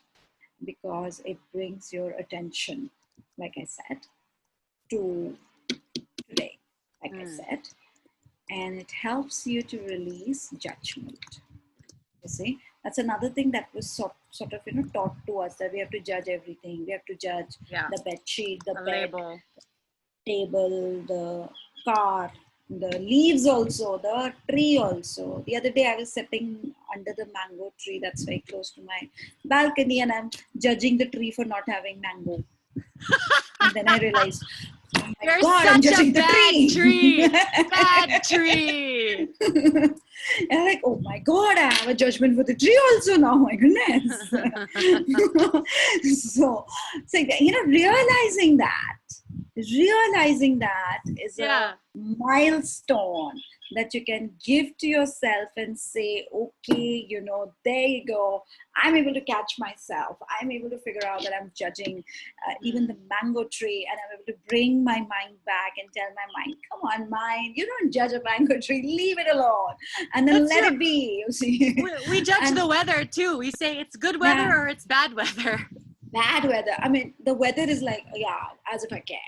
because it brings your attention, like I said, to today, like I said, and it helps you to release judgment. You see, that's another thing that was sort of taught to us, that we have to judge everything. We have to judge the bed sheet, the bed, label, table, the car, the leaves also, the tree also. The other day I was sitting under the mango tree that's very close to my balcony, and I'm judging the tree for not having mango. And then I realized, oh my You're God, such I'm judging a the bad tree. Bad tree. And I'm like, oh my God, I have a judgment for the tree also now. My goodness. So realizing that is a milestone that you can give to yourself and say, okay, there you go. I'm able to catch myself. I'm able to figure out that I'm judging even the mango tree, and I'm able to bring my mind back and tell my mind, come on, mind, you don't judge a mango tree, leave it alone, and then let it be. You see, we judge the weather too. We say it's good weather or it's bad weather. Bad weather. I mean, the weather is like, as if I care.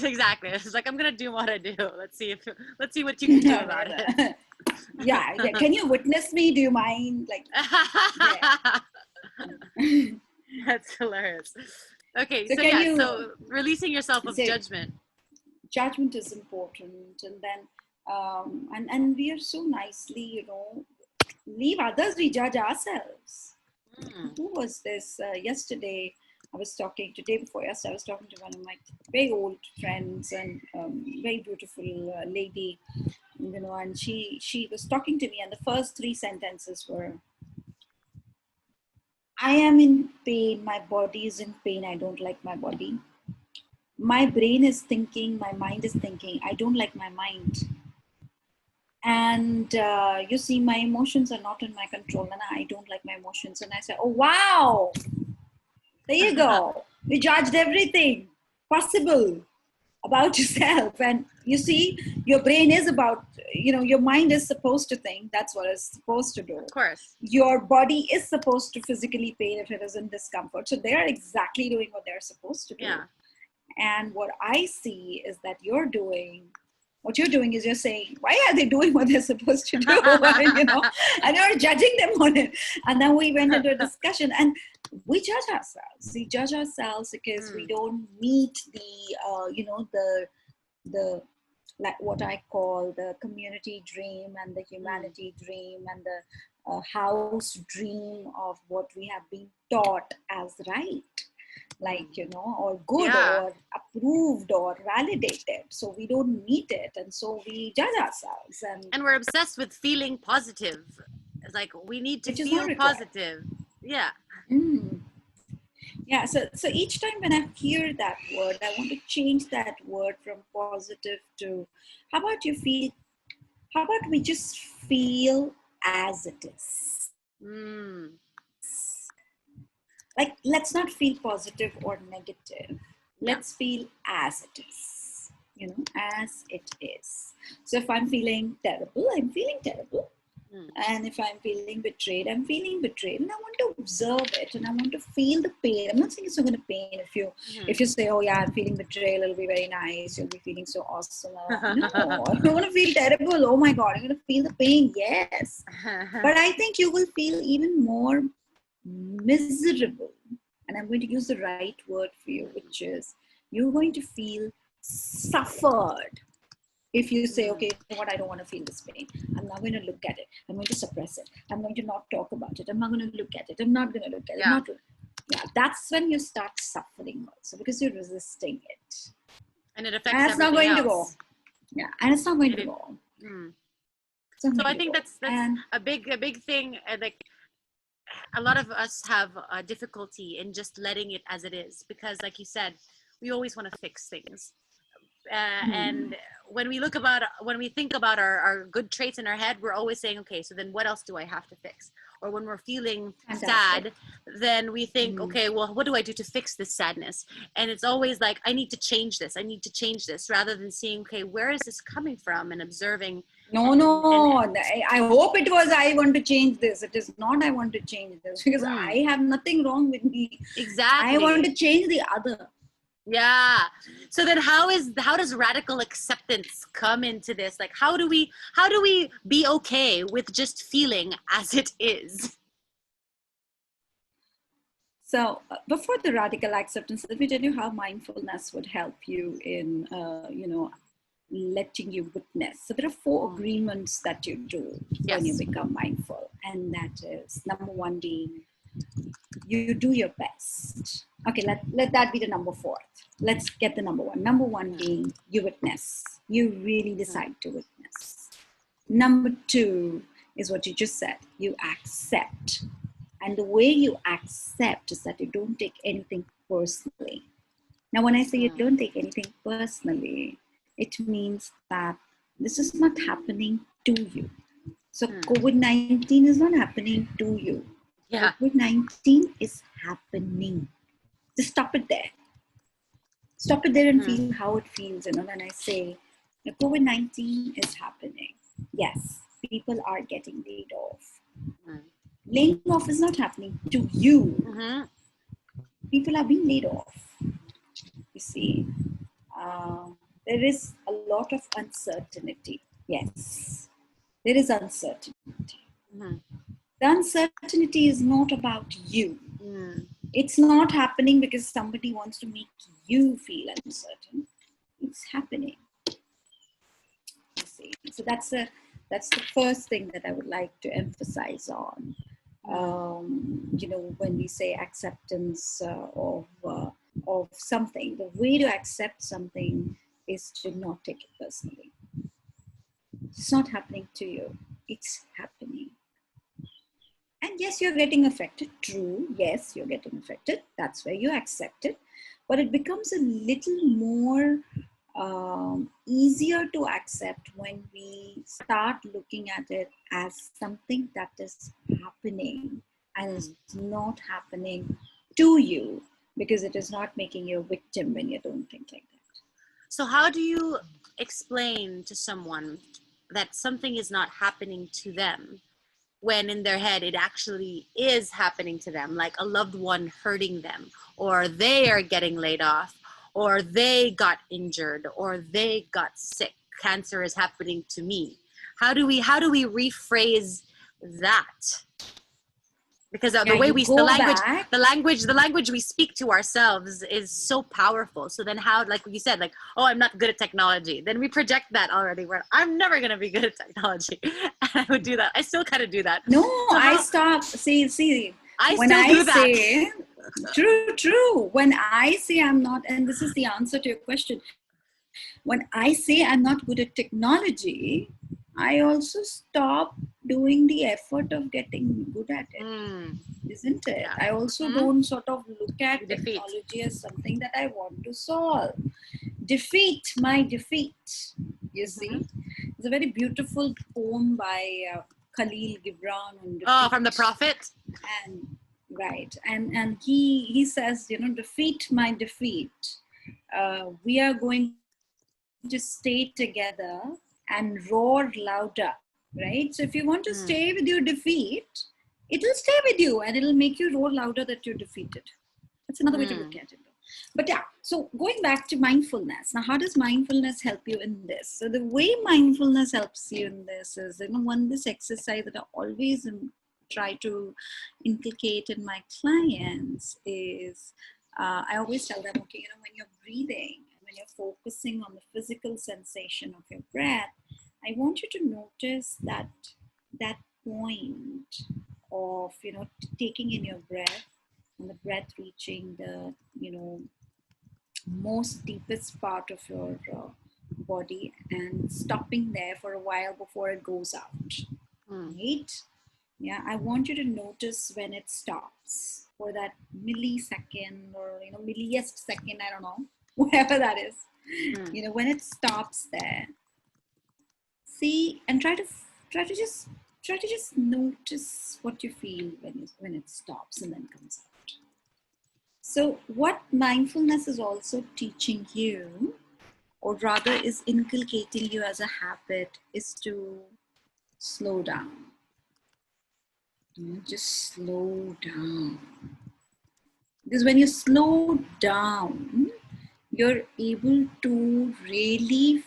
Exactly. It's like, I'm gonna do what I do. Let's see what you can do about it. Yeah. Can you witness me? Do you mind? Like, That's hilarious. Okay, so releasing yourself of judgment. Judgment is important, and then and we are so nicely, leave others. We judge ourselves. Who was this yesterday? I was talking today before yesterday. I was talking to one of my very old friends, and very beautiful lady, and she was talking to me, and the first 3 sentences were, I am in pain, my body is in pain, I don't like my body. My brain is thinking, my mind is thinking, I don't like my mind. And you see, my emotions are not in my control, and I don't like my emotions. And I said, oh, wow, there you go. You judged everything possible about yourself. And you see, your brain is about, your mind is supposed to think. That's what it's supposed to do. Of course. Your body is supposed to physically pain if it is in discomfort. So they're exactly doing what they're supposed to do. Yeah. And what I see is that you're doing What you're doing is you're saying, why are they doing what they're supposed to do? And you're judging them on it. And then we went into a discussion, and we judge ourselves. We judge ourselves because we don't meet the like what I call the community dream and the humanity dream and the house dream of what we have been taught as right. Like, or good or approved or validated. So we don't meet it. And so we judge ourselves. And we're obsessed with feeling positive. It's like, we need to feel positive. Yeah. Yeah. So each time when I hear that word, I want to change that word from positive to, how about we just feel as it is? Like, let's not feel positive or negative. Let's feel as it is, as it is. So if I'm feeling terrible, I'm feeling terrible. And if I'm feeling betrayed, I'm feeling betrayed. And I want to observe it and I want to feel the pain. I'm not saying it's not going to pain if you say, oh yeah, I'm feeling betrayal, it'll be very nice. You'll be feeling so awesome. No, I don't want to feel terrible. Oh my God, I'm going to feel the pain. Yes. But I think you will feel even more miserable, and I'm going to use the right word for you, which is you're going to feel suffered if you say, okay, you know what, I don't want to feel this pain. I'm not going to look at it. I'm going to suppress it. I'm going to not talk about it. I'm not going to look at it. I'm not going to look at it. That's when you start suffering also, because you're resisting it. And it affects and it's not going to go. Yeah, and it's not going to go. So I think that's a big thing. Like, a lot of us have a difficulty in just letting it as it is, because like you said, we always want to fix things. And when we think about our good traits in our head, we're always saying, okay, so then what else do I have to fix? Or when we're feeling sad, then we think, okay, well, what do I do to fix this sadness? And it's always like, I need to change this, rather than seeing, okay, where is this coming from, and observing. No. I hope it was, I want to change this. It is not, I want to change this, because I have nothing wrong with me. Exactly. I want to change the other. Yeah. So then how does radical acceptance come into this? Like, how do we be okay with just feeling as it is? So before the radical acceptance, let me tell you how mindfulness would help you in, letting you witness. So there are 4 agreements that you do when you become mindful. And that is, number 1 being, you do your best. Okay, let that be the number 4th. Let's get the number 1. Number 1 being, you witness. You really decide to witness. Number 2 is what you just said. You accept. And the way you accept is that you don't take anything personally. Now, when I say you don't take anything personally, it means that this is not happening to you. So COVID-19 is not happening to you. Yeah. COVID-19 is happening. Just stop it there. Stop it there and feel how it feels. When I say COVID-19 is happening, yes, people are getting laid off. Laying off is not happening to you. People are being laid off. You see, there is a lot of uncertainty. Yes, there is uncertainty. The uncertainty is not about you. It's not happening because somebody wants to make you feel uncertain. It's happening. You see, so that's the first thing that I would like to emphasize on. When we say acceptance of something, the way to accept something is to not take it personally. It's not happening to you. It's happening. And yes, you're getting affected. True. Yes, you're getting affected. That's where you accept it. But it becomes a little more easier to accept when we start looking at it as something that is happening and is not happening to you, because it is not making you a victim when you don't think like that. So how do you explain to someone that something is not happening to them when in their head it actually is happening to them, like a loved one hurting them, or they are getting laid off, or they got injured, or they got sick? cancer is happening to me. How do we rephrase that? Because the way the language we speak to ourselves is so powerful. So then how, like you said, like, oh, I'm not good at technology. Then we project that already, where I'm never going to be good at technology. And I would do that. I still kind of do that. No, So I stop. See, I when still I do that. say, true. When I say I'm not, and this is the answer to your question. When I say I'm not good at technology, I also stop doing the effort of getting good at it, isn't it? Yeah. I also don't sort of look at Defeat. technology as something that I want to solve. My defeat, you see. It's a very beautiful poem by Khalil Gibran on defeat. Oh, from the Prophet? And right. And he says, defeat my defeat. We are going to stay together and roar louder, right? So if you want to stay with your defeat, it'll stay with you and it'll make you roar louder that you're defeated. That's another way to look at it. But yeah, so going back to mindfulness. Now, how does mindfulness help you in this? So the way mindfulness helps you in this is, this exercise that I always try to inculcate in my clients is, I always tell them, okay, when you're breathing, when you're focusing on the physical sensation of your breath, I want you to notice that point of, taking in your breath and the breath reaching the, most deepest part of your body and stopping there for a while before it goes out, right? Yeah, I want you to notice when it stops for that millisecond or, milliest second, I don't know, whatever that is, when it stops there, see, and try to just notice what you feel when it stops and then comes out. So what mindfulness is also teaching you, or rather is inculcating you as a habit, is to slow down. Just slow down. Because when you slow down, you're able to really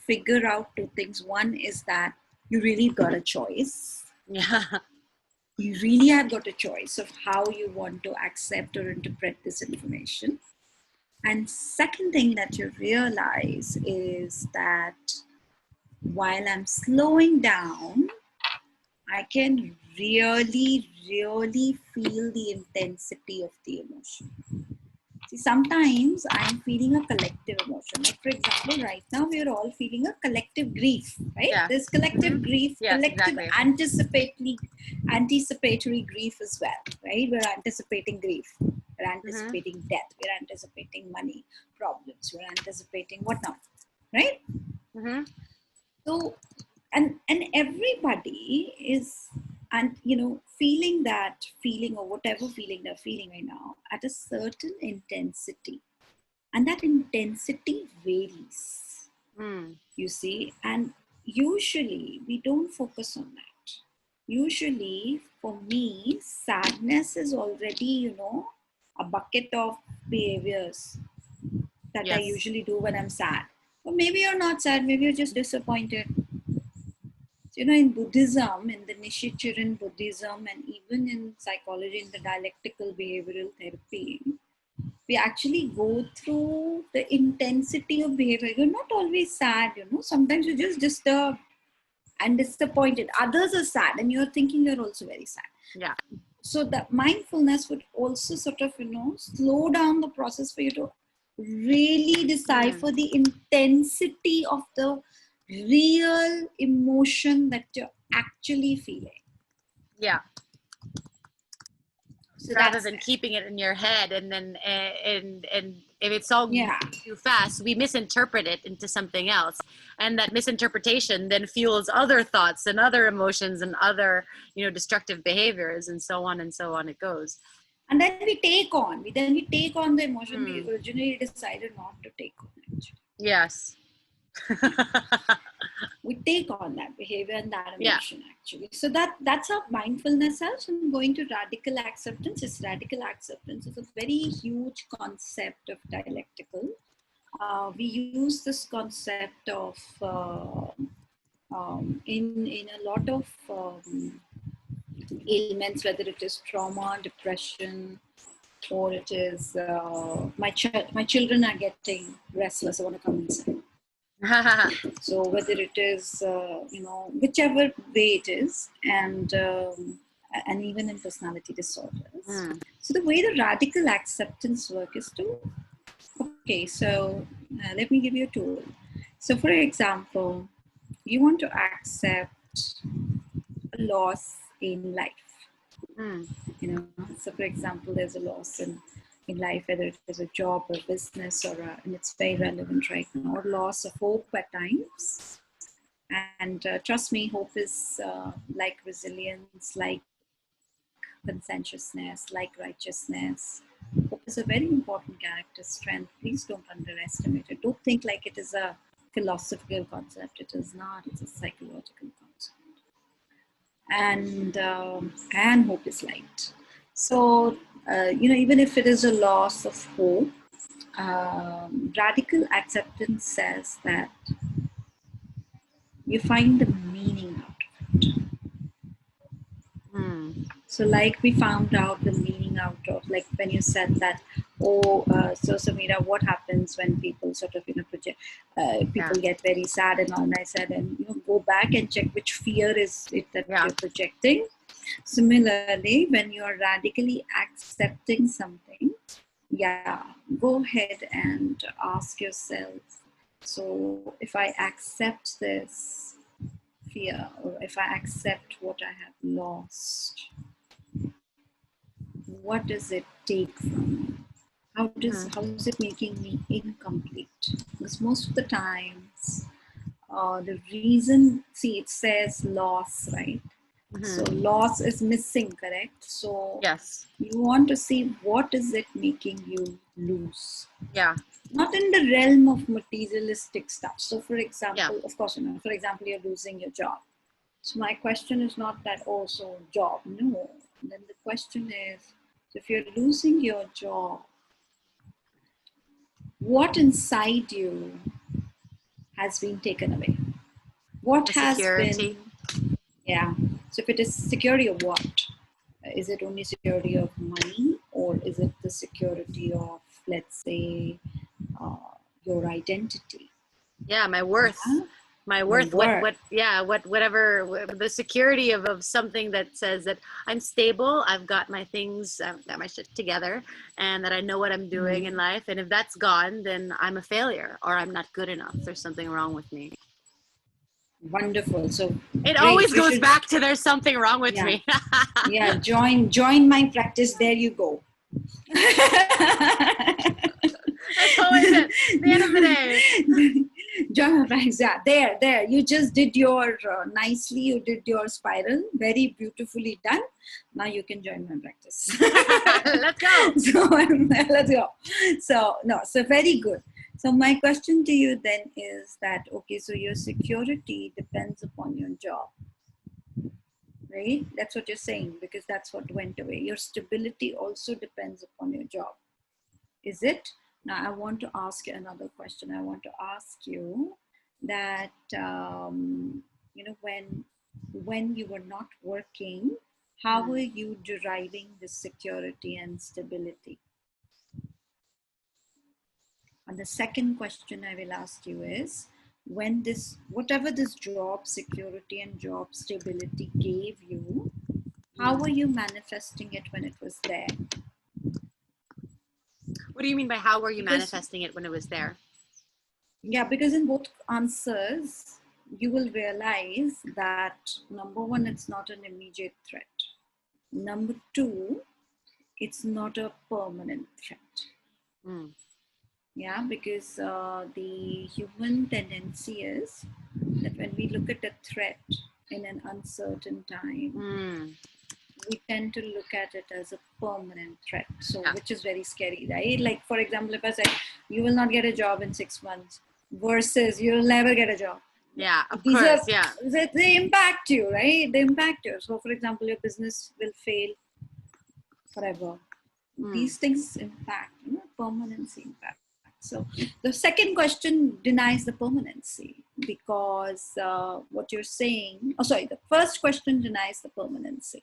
figure out two things. One is that you really got a choice. Yeah. You really have got a choice of how you want to accept or interpret this information. And second thing that you realize is that while I'm slowing down, I can really, really feel the intensity of the emotion. See, sometimes I'm feeling a collective emotion. Like, for example, right now we are all feeling a collective grief, right? Yeah. There's collective grief, Yes, collective exactly. anticipatory grief as well, right? We're anticipating grief. We're anticipating death. We're anticipating money problems. We're anticipating whatnot, right? So, and everybody is, and feeling that feeling or whatever feeling they're feeling right now at a certain intensity, and that intensity varies, you see, and usually we don't focus on that. Usually for me, sadness is already, a bucket of behaviors that I usually do when I'm sad. Or maybe you're not sad, maybe you're just disappointed. In Buddhism, in the Nichiren Buddhism, and even in psychology, in the dialectical behavioral therapy, we actually go through the intensity of behavior. You're not always sad, sometimes you're just disturbed and disappointed. Others are sad and you're thinking you're also very sad. Yeah. So that mindfulness would also sort of, slow down the process for you to really decipher the intensity of the real emotion that you're actually feeling. Yeah. So rather than keeping it in your head, and then and if it's all too fast, we misinterpret it into something else, and that misinterpretation then fuels other thoughts and other emotions and other destructive behaviors, and so on it goes. And then we take on the emotion we originally decided not to take on. Actually. Yes. We take on that behavior and that emotion actually. So that's how mindfulness helps. And going to radical acceptance is a very huge concept of dialectical. we use this concept of in a lot of ailments, whether it is trauma, depression, or it is my children are getting restless. I want to come inside. So whether it is whichever way it is, and even in personality disorders. So the way the radical acceptance work is to, okay, so let me give you a tool. So for example, you want to accept a loss in life. So for example, there's a loss in life, whether it is a job or business, or and it's very relevant right now, or loss of hope at times. And trust me, hope is like resilience, like conscientiousness, like righteousness. Hope is a very important character strength. Please don't underestimate it. Don't think like it is a philosophical concept. It is not. It's a psychological concept. And hope is light. So even if it is a loss of hope, radical acceptance says that you find the meaning out of it. So like we found out the meaning out of, like when you said that, so Sameera, what happens when people sort of project, people get very sad and all, and I said, and go back and check which fear is it that you're projecting. Similarly, when you're radically accepting something, go ahead and ask yourself, so if I accept this fear, or if I accept what I have lost, what does it take from me? How is it making me incomplete? Because most of the times, the reason, it says loss, right? So loss is missing, correct? So yes, you want to see what is it making you lose. Yeah. Not in the realm of materialistic stuff. So for example, of course, for example, you're losing your job. So my question is not that, so job, no. And then the question is, if you're losing your job, what inside you has been taken away? What has been, so if it is security of what? Is it only security of money, or is it the security of, let's say, your identity? My worth. My worth, whatever, the security of something that says that I'm stable, I've got my things, I've got my shit together, and that I know what I'm doing in life. And if that's gone, then I'm a failure, or I'm not good enough. There's something wrong with me. Wonderful. So it always goes back to there's something wrong with me. Join my practice. There you go. That's always it. At the end of the day. John, there. You just did your nicely. You did your spiral, very beautifully done. Now you can join my practice. Let's go. Let's go. So very good. So my question to you then is that, okay, so your security depends upon your job, right? That's what you're saying, because that's what went away. Your stability also depends upon your job. Is it? Now, I want to ask you another question. I want to ask you that, when you were not working, how were you deriving the security and stability? And the second question I will ask you is, whatever this job security and job stability gave you, how were you manifesting it when it was there? What do you mean by how were you manifesting it when it was there? Yeah, because in both answers, you will realize that, number one, it's not an immediate threat. Number two, it's not a permanent threat. Yeah, because the human tendency is that when we look at a threat in an uncertain time, we tend to look at it as a permanent threat. So, which is very scary, right? Like, for example, if I say, you will not get a job in 6 months versus you'll never get a job. Yeah, of course, They impact you, right? They impact you. So, for example, your business will fail forever. These things impact, permanency impacts. So the second question denies the permanency, because what you're saying, the first question denies the permanency.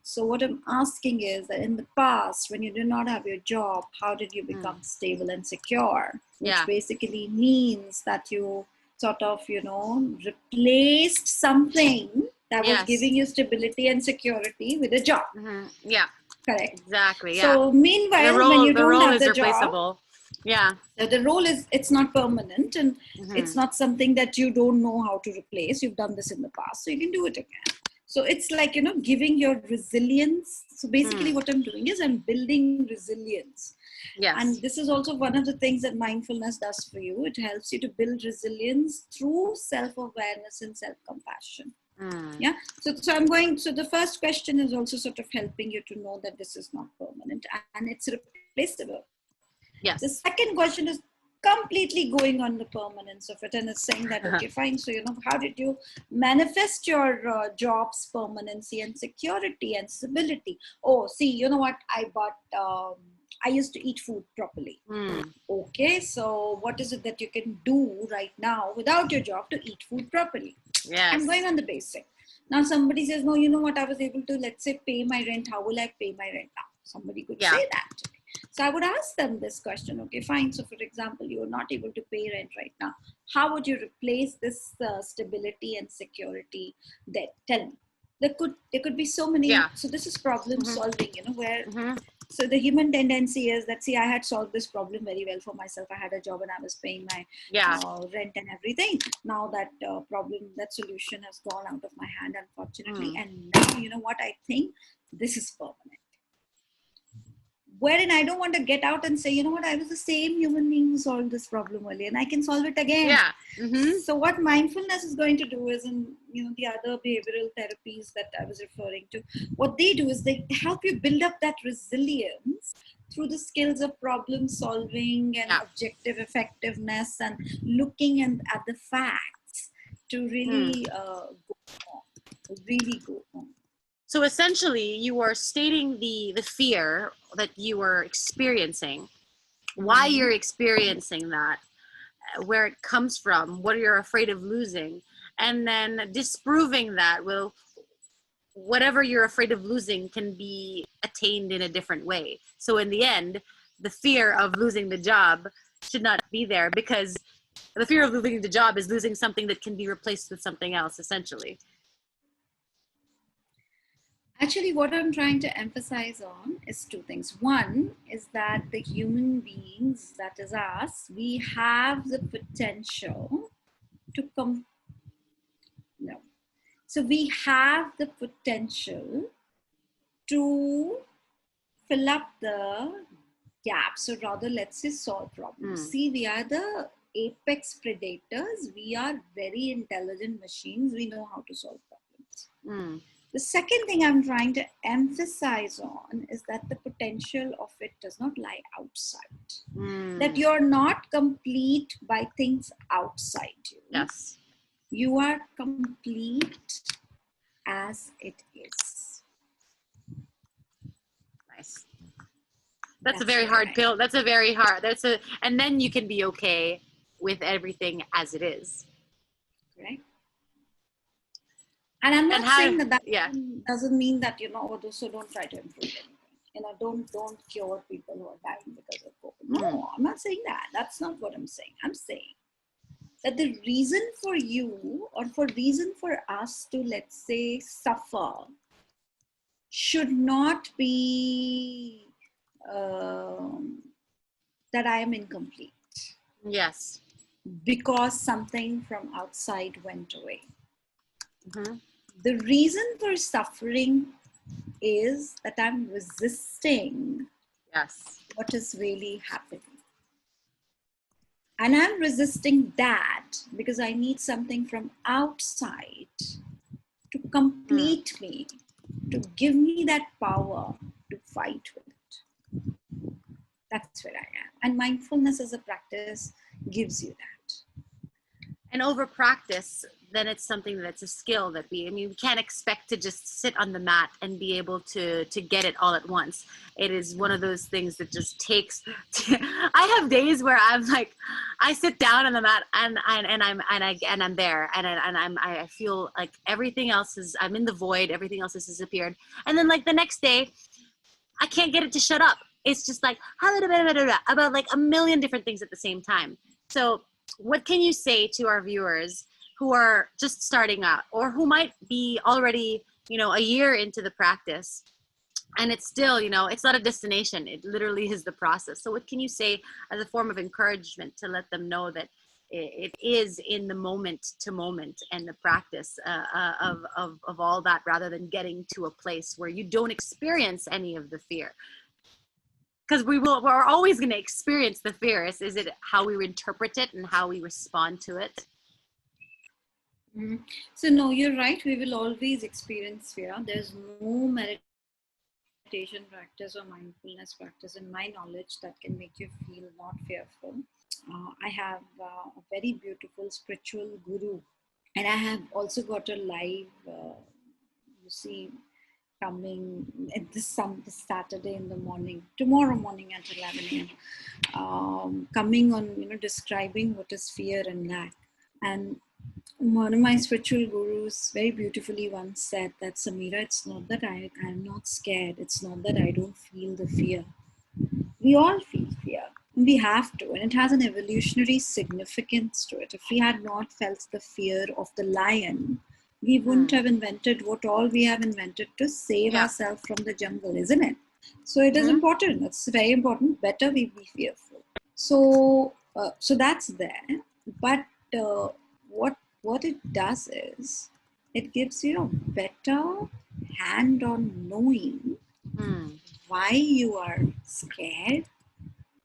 So what I'm asking is that in the past, when you did not have your job, how did you become stable and secure? Which basically means that you sort of, replaced something that was giving you stability and security with a job. Yeah. Correct. Exactly. Yeah. So meanwhile, when you don't have the job, the role it's not permanent, and it's not something that you don't know how to replace. You've done this in the past, so you can do it again. So it's like, giving your resilience. So basically what I'm doing is I'm building resilience. Yes. And this is also one of the things that mindfulness does for you. It helps you to build resilience through self-awareness and self-compassion. Yeah. So I'm going, so the first question is also sort of helping you to know that this is not permanent and it's replaceable. Yes. The second question is completely going on the permanence of it, and it's saying that, okay, fine. So, how did you manifest your job's permanency and security and stability? Oh, see, you know what? I used to eat food properly. Okay, so what is it that you can do right now without your job to eat food properly? Yes. I'm going on the basic. Now somebody says, no, you know what? I was able to, let's say, pay my rent. How will I pay my rent now? Somebody could say that to me. So I would ask them this question. Okay, fine. So for example, you are not able to pay rent right now. How would you replace this stability and security there? Tell me. There could be so many. So this is problem solving, where so the human tendency is that, see, I had solved this problem very well for myself. I had a job and I was paying my rent and everything. Now that that solution has gone out of my hand, unfortunately. And now, you know what I think? This is permanent. Wherein I don't want to get out and say, you know what, I was the same human being who solved this problem earlier and I can solve it again. So what mindfulness is going to do is, in the other behavioral therapies that I was referring to, what they do is they help you build up that resilience through the skills of problem solving and objective effectiveness and looking at the facts to really go on. So essentially, you are stating the fear that you were experiencing, why you're experiencing that, where it comes from, what you're afraid of losing, and then disproving that, well, whatever you're afraid of losing can be attained in a different way. So in the end, the fear of losing the job should not be there, because the fear of losing the job is losing something that can be replaced with something else, essentially. Actually, what I'm trying to emphasize on is two things. One is that the human beings, that is us, we have the potential to So we have the potential to fill up the gaps, or rather, let's say, solve problems. See, we are the apex predators. We are very intelligent machines. We know how to solve problems. The second thing I'm trying to emphasize on is that the potential of it does not lie outside. That you're not complete by things outside you. Yes. You are complete as it is. Nice. That's a very hard pill. And then you can be okay with everything as it is. Right. And I'm not saying that doesn't mean that, so don't try to improve anything. Don't cure people who are dying because of COVID. No, I'm not saying that. That's not what I'm saying. I'm saying that the reason for you, or reason for us to, let's say, suffer should not be that I am incomplete. Yes. Because something from outside went away. The reason for suffering is that I'm resisting what is really happening. And I'm resisting that because I need something from outside to complete me, to give me that power to fight with it. That's where I am. And mindfulness as a practice gives you that. And over practice, then it's something that's a skill that we can't expect to just sit on the mat and be able to get it all at once. It is one of those things that just takes, I have days where I'm like, I sit down on the mat and I'm there and I feel like everything else I'm in the void, everything else has disappeared. And then like the next day, I can't get it to shut up. It's just like about like a million different things at the same time. So what can you say to our viewers who are just starting out or who might be already, a year into the practice, and it's still, it's not a destination. It literally is the process. So what can you say as a form of encouragement to let them know that it is in the moment to moment and the practice of all that, rather than getting to a place where you don't experience any of the fear? Because we're always going to experience the fear. Is it how we interpret it and how we respond to it? Mm-hmm. So no, you're right. We will always experience fear. There's no meditation practice or mindfulness practice, in my knowledge, that can make you feel not fearful. I have a very beautiful spiritual guru, and I have also got a live, coming this Saturday in the morning, tomorrow morning at 11 a.m. Coming on, describing what is fear and lack. And one of my spiritual gurus very beautifully once said that, Sameera, it's not that I'm not scared. It's not that I don't feel the fear. We all feel fear. We have to, and it has an evolutionary significance to it. If we had not felt the fear of the lion, we wouldn't have invented what all we have invented to save ourselves from the jungle, isn't it? So it is important. It's very important. Better we be fearful. So that's there. But what it does is it gives you a better hand on knowing why you are scared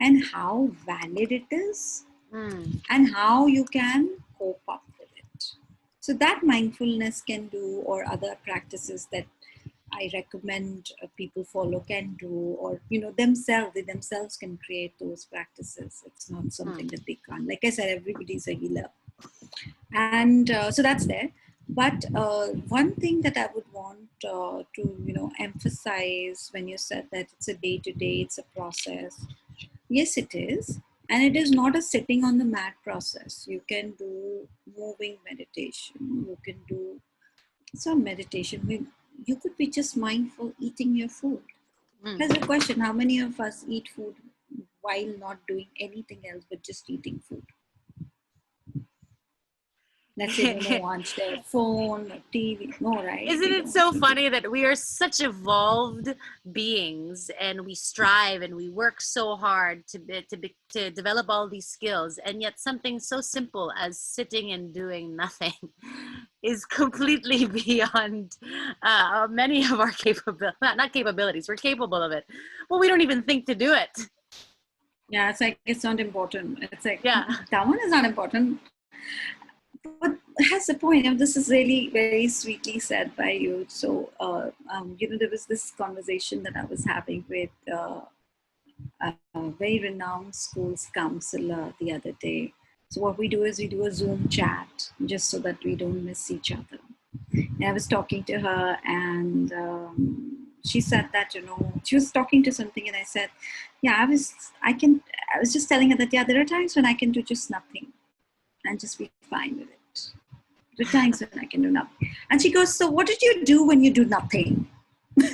and how valid it is and how you can cope up with it. So that mindfulness can do, or other practices that I recommend people follow can do, or they themselves can create those practices. It's not something that they can't. Like I said, everybody's a healer. And so that's there. But one thing that I would want to emphasize when you said that it's a day-to-day, it's a process. Yes, it is. And it is not a sitting on the mat process. You can do moving meditation. You can do some meditation. You could be just mindful eating your food. Here's a question. How many of us eat food while not doing anything else but just eating food? Let's say they don't watch their phone or TV. No, right? Isn't it so funny that we are such evolved beings, and we strive and we work so hard to develop all these skills, and yet something so simple as sitting and doing nothing is completely beyond many of our not capabilities. We're capable of it. Well, we don't even think to do it. Yeah, it's like it's not important. It's like that one is not important. But has the point, and this is really very sweetly said by you. So, there was this conversation that I was having with a very renowned school's counselor the other day. So what we do is we do a Zoom chat just so that we don't miss each other. And I was talking to her, and she said that, she was talking to something, and I said, I was just telling her that, there are times when I can do just nothing and just be fine with it. There are times when I can do nothing. And she goes, so what did you do when you do nothing? What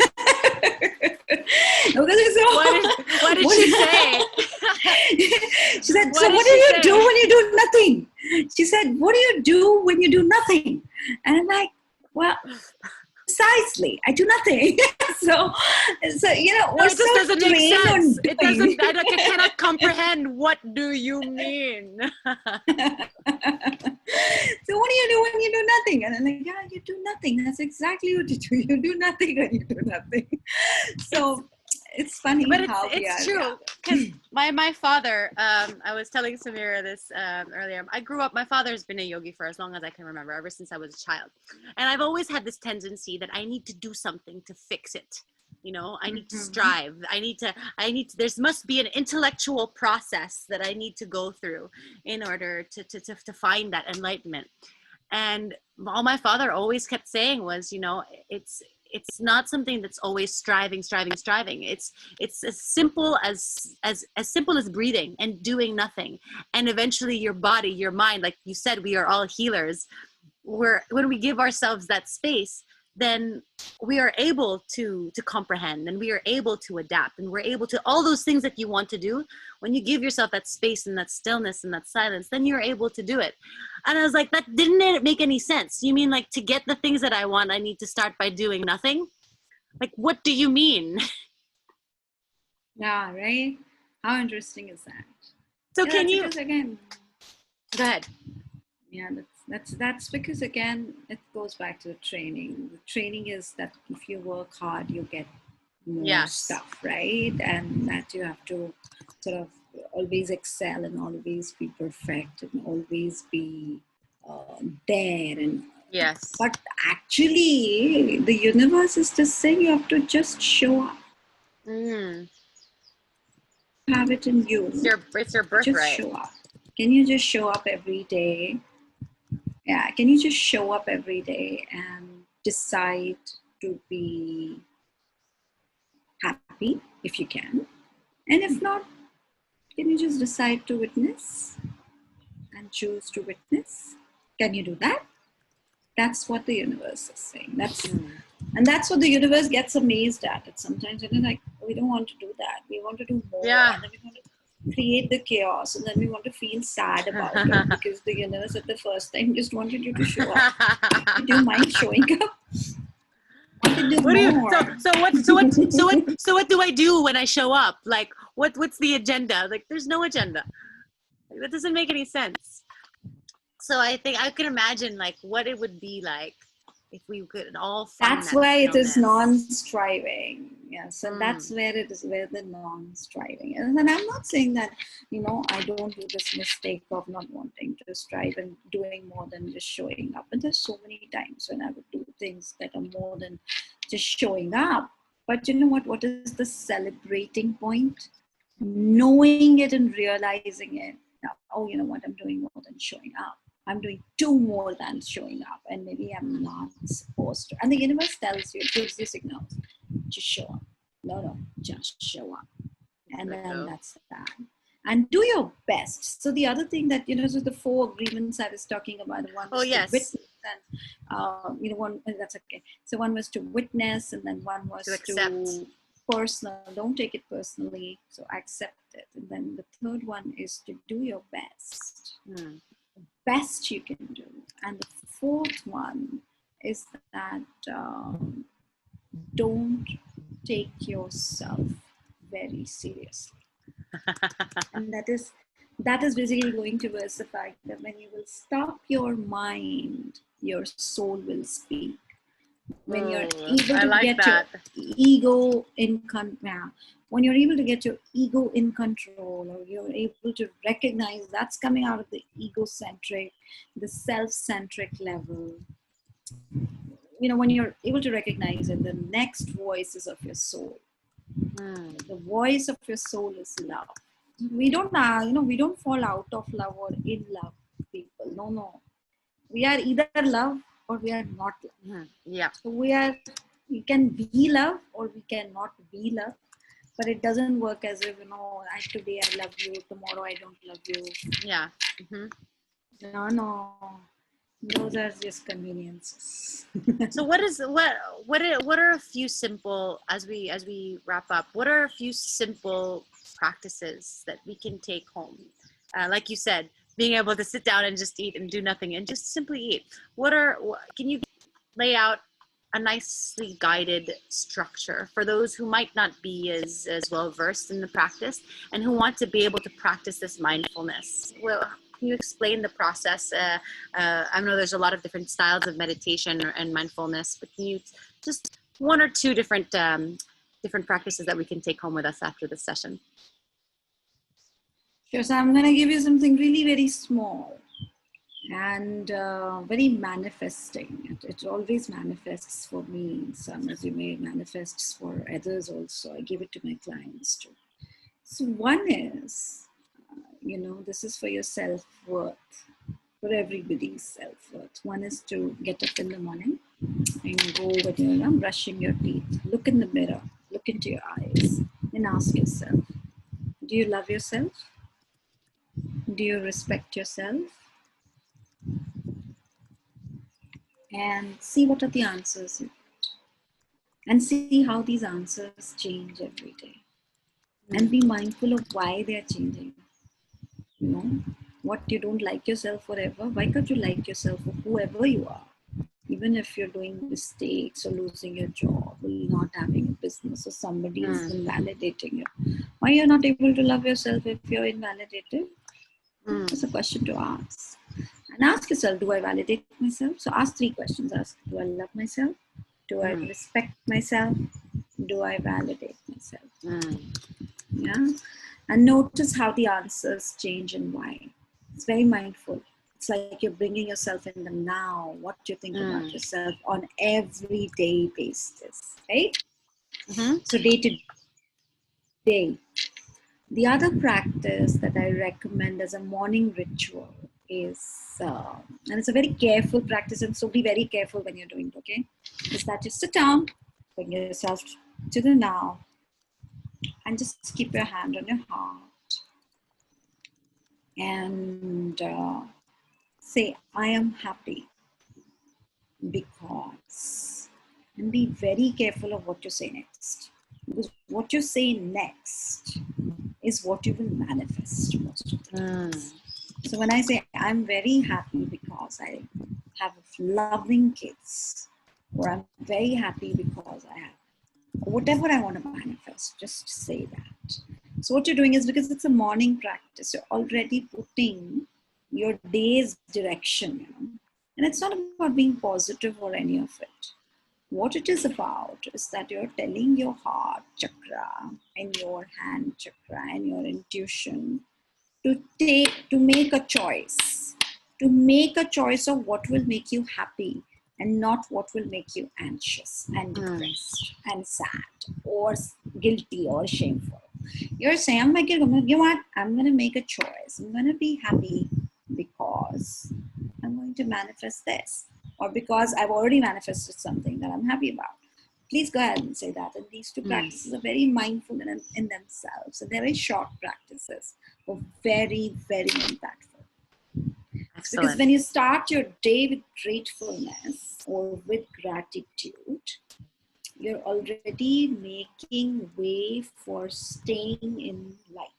did she say? She said, so what do you do when you do nothing? She said, what do you do when you do nothing? And I'm like, well, precisely, I do nothing. so we're it just so doesn't make sense. It doesn't. I cannot comprehend. What do you mean? So what do you do when you do nothing? And I'm like, you do nothing. That's exactly what you do. You do nothing when you do nothing. So it's funny, but it's true. Because my father, I was telling Sameera this earlier. I grew up. My father's been a yogi for as long as I can remember, ever since I was a child, and I've always had this tendency that I need to do something to fix it. I need to strive. I need to, there must be an intellectual process that I need to go through in order to find that enlightenment. And all my father always kept saying was, you know, it's not something that's always striving. It's as simple as simple as breathing and doing nothing. And eventually your body, your mind, like you said, we are all healers. When we give ourselves that space, then we are able to comprehend, and we are able to adapt, and we're able to all those things that you want to do. When you give yourself that space and that stillness and that silence, then you're able to do it. And I was like, that didn't make any sense. You mean like to get the things that I want, I need to start by doing nothing? Like, what do you mean? Yeah, right. How interesting is that? So Yeah, can you because again, go ahead? yeah, that's because again it goes back to the training. The training is that if you work hard, you get more Yes. stuff, right? And that you have to sort of always excel and always be perfect and always be there. And Yes. but actually, the universe is just saying you have to just show up. Have it in you. It's your birthright. Just show up. Can you just show up every day? Yeah, can you just show up every day and decide to be happy if you can? And if not, can you just decide to witness and choose to witness? Can you do that? That's what the universe is saying. And that's what the universe gets amazed at. It's sometimes they're like, we don't want to do that. We want to do more. Yeah. And then we want to create the chaos, and then we want to feel sad about it because the universe at the first time just wanted you to show up. Do you mind showing up? So what do I do when I show up? Like, what's the agenda? Like, there's no agenda. Like, that doesn't make any sense. So I think I can imagine like what it would be like if we could all find that's that why stillness. It is non-striving. Yes, and that's where it is, where the non-striving. And then I'm not saying that, you know, I don't do this mistake of not wanting to strive and doing more than just showing up. And there's so many times when I would do things that are more than just showing up. But you know what is the celebrating point? Knowing it and realizing it. Now, oh, you know what, I'm doing more than showing up. I'm doing two more than showing up, and maybe I'm not supposed to. And the universe tells you, it gives you signals. Just show up. No, just show up. And then that's that. And do your best. So the other thing that, you know, so the 4 agreements I was talking about, the one was to witness, and you know, one that's okay. So one was to witness, and then one was to personal. Don't take it personally. So accept it. And then the third one is to do your best. Best you can do. And the fourth one is that don't take yourself very seriously. And that is basically going towards the fact that when you will stop your mind, your soul will speak. When you're able to get your ego in control, when you're able to get your ego in control, or you're able to recognize that's coming out of the egocentric, the self-centric level, you know, when you're able to recognize it, the next voice is of your soul. The voice of your soul is love. We don't, we don't fall out of love or in love, people. No. We are either love or we are not love. Yeah. So we can be love or we cannot be love, but it doesn't work as if, you know, today I love you, tomorrow I don't love you. Yeah. No. Those are just conveniences. So what are a few simple, as we wrap up, what are a few simple practices that we can take home? Like you said, being able to sit down and just eat and do nothing and just simply eat. Can you lay out a nicely guided structure for those who might not be as well versed in the practice and who want to be able to practice this mindfulness? Well, can you explain the process? I know there's a lot of different styles of meditation and mindfulness, but can you just 1 or 2 different practices that we can take home with us after this session? Sure. So I'm going to give you something really very small and very manifesting. It always manifests for me. Some, as you may, manifests for others also. I give it to my clients too. So one is, this is for your self-worth. for everybody's self-worth. One is to get up in the morning and go when you're brushing your teeth. Look in the mirror, look into your eyes, and ask yourself, do you love yourself? Do you respect yourself? And see what are the answers you get. And see how these answers change every day. And be mindful of why they are changing. You know, what you don't like yourself forever, why can't you like yourself for whoever you are? Even if you're doing mistakes or losing your job or not having a business or somebody is invalidating you, why you're not able to love yourself if you're invalidated? It's a question to ask. And ask yourself, do I validate myself? So ask 3 questions. Ask, do I love myself? Do I respect myself? Do I validate myself? Yeah. And notice how the answers change and why. It's very mindful. It's like you're bringing yourself in the now, what you think about yourself on everyday basis, right? So day to day. The other practice that I recommend as a morning ritual is, and it's a very careful practice, and so be very careful when you're doing it, okay? Is that you sit down, bring yourself to the now, and just keep your hand on your heart. And say, I am happy because, and be very careful of what you say next. Because what you say next is what you will manifest most of the times. So when I say, I'm very happy because I have loving kids, or I'm very happy because I have, whatever I want to manifest, just say that. So what you're doing is, because it's a morning practice, you're already putting your day's direction, you know? And it's not about being positive or any of it. What it is about is that you're telling your heart chakra and your hand chakra and your intuition to make a choice of what will make you happy and not what will make you anxious and depressed and sad or guilty or shameful. You're saying, I'm going to make a choice. I'm going to be happy because I'm going to manifest this, or because I've already manifested something that I'm happy about. Please go ahead and say that. And these 2 practices are very mindful in themselves. So they're very short practices, but very, very impactful. Excellent. Because when you start your day with gratefulness or with gratitude, you're already making way for staying in light.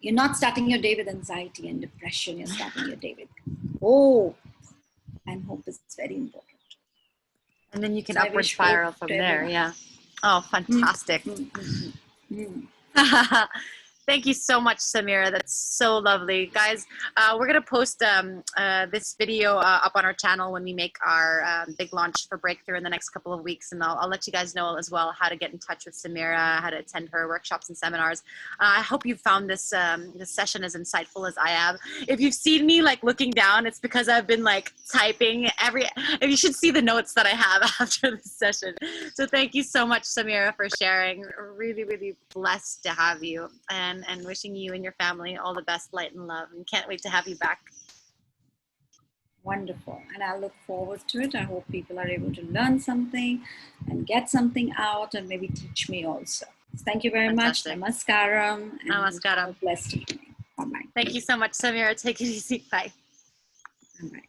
You're not starting your day with anxiety and depression. You're starting your day with hope. And hope is very important. And then you can upward spiral from there. Yeah. Oh, fantastic. Thank you so much, Sameera. That's so lovely. Guys, we're going to post this video up on our channel when we make our big launch for Breakthrough in the next couple of weeks. And I'll let you guys know as well how to get in touch with Sameera, how to attend her workshops and seminars. I hope you found this this session as insightful as I have. If you've seen me like looking down, it's because I've been like typing you should see the notes that I have after this session. So thank you so much, Sameera, for sharing. Really, really blessed to have you. And wishing you and your family all the best light and love, and can't wait to have you back. Wonderful. And I look forward to it. I hope people are able to learn something and get something out and maybe teach me also. Thank you very much. Namaskaram. Namaskaram. Blessed evening. Bye-bye. Thank you so much, Sameera. Take it easy. Bye. Bye.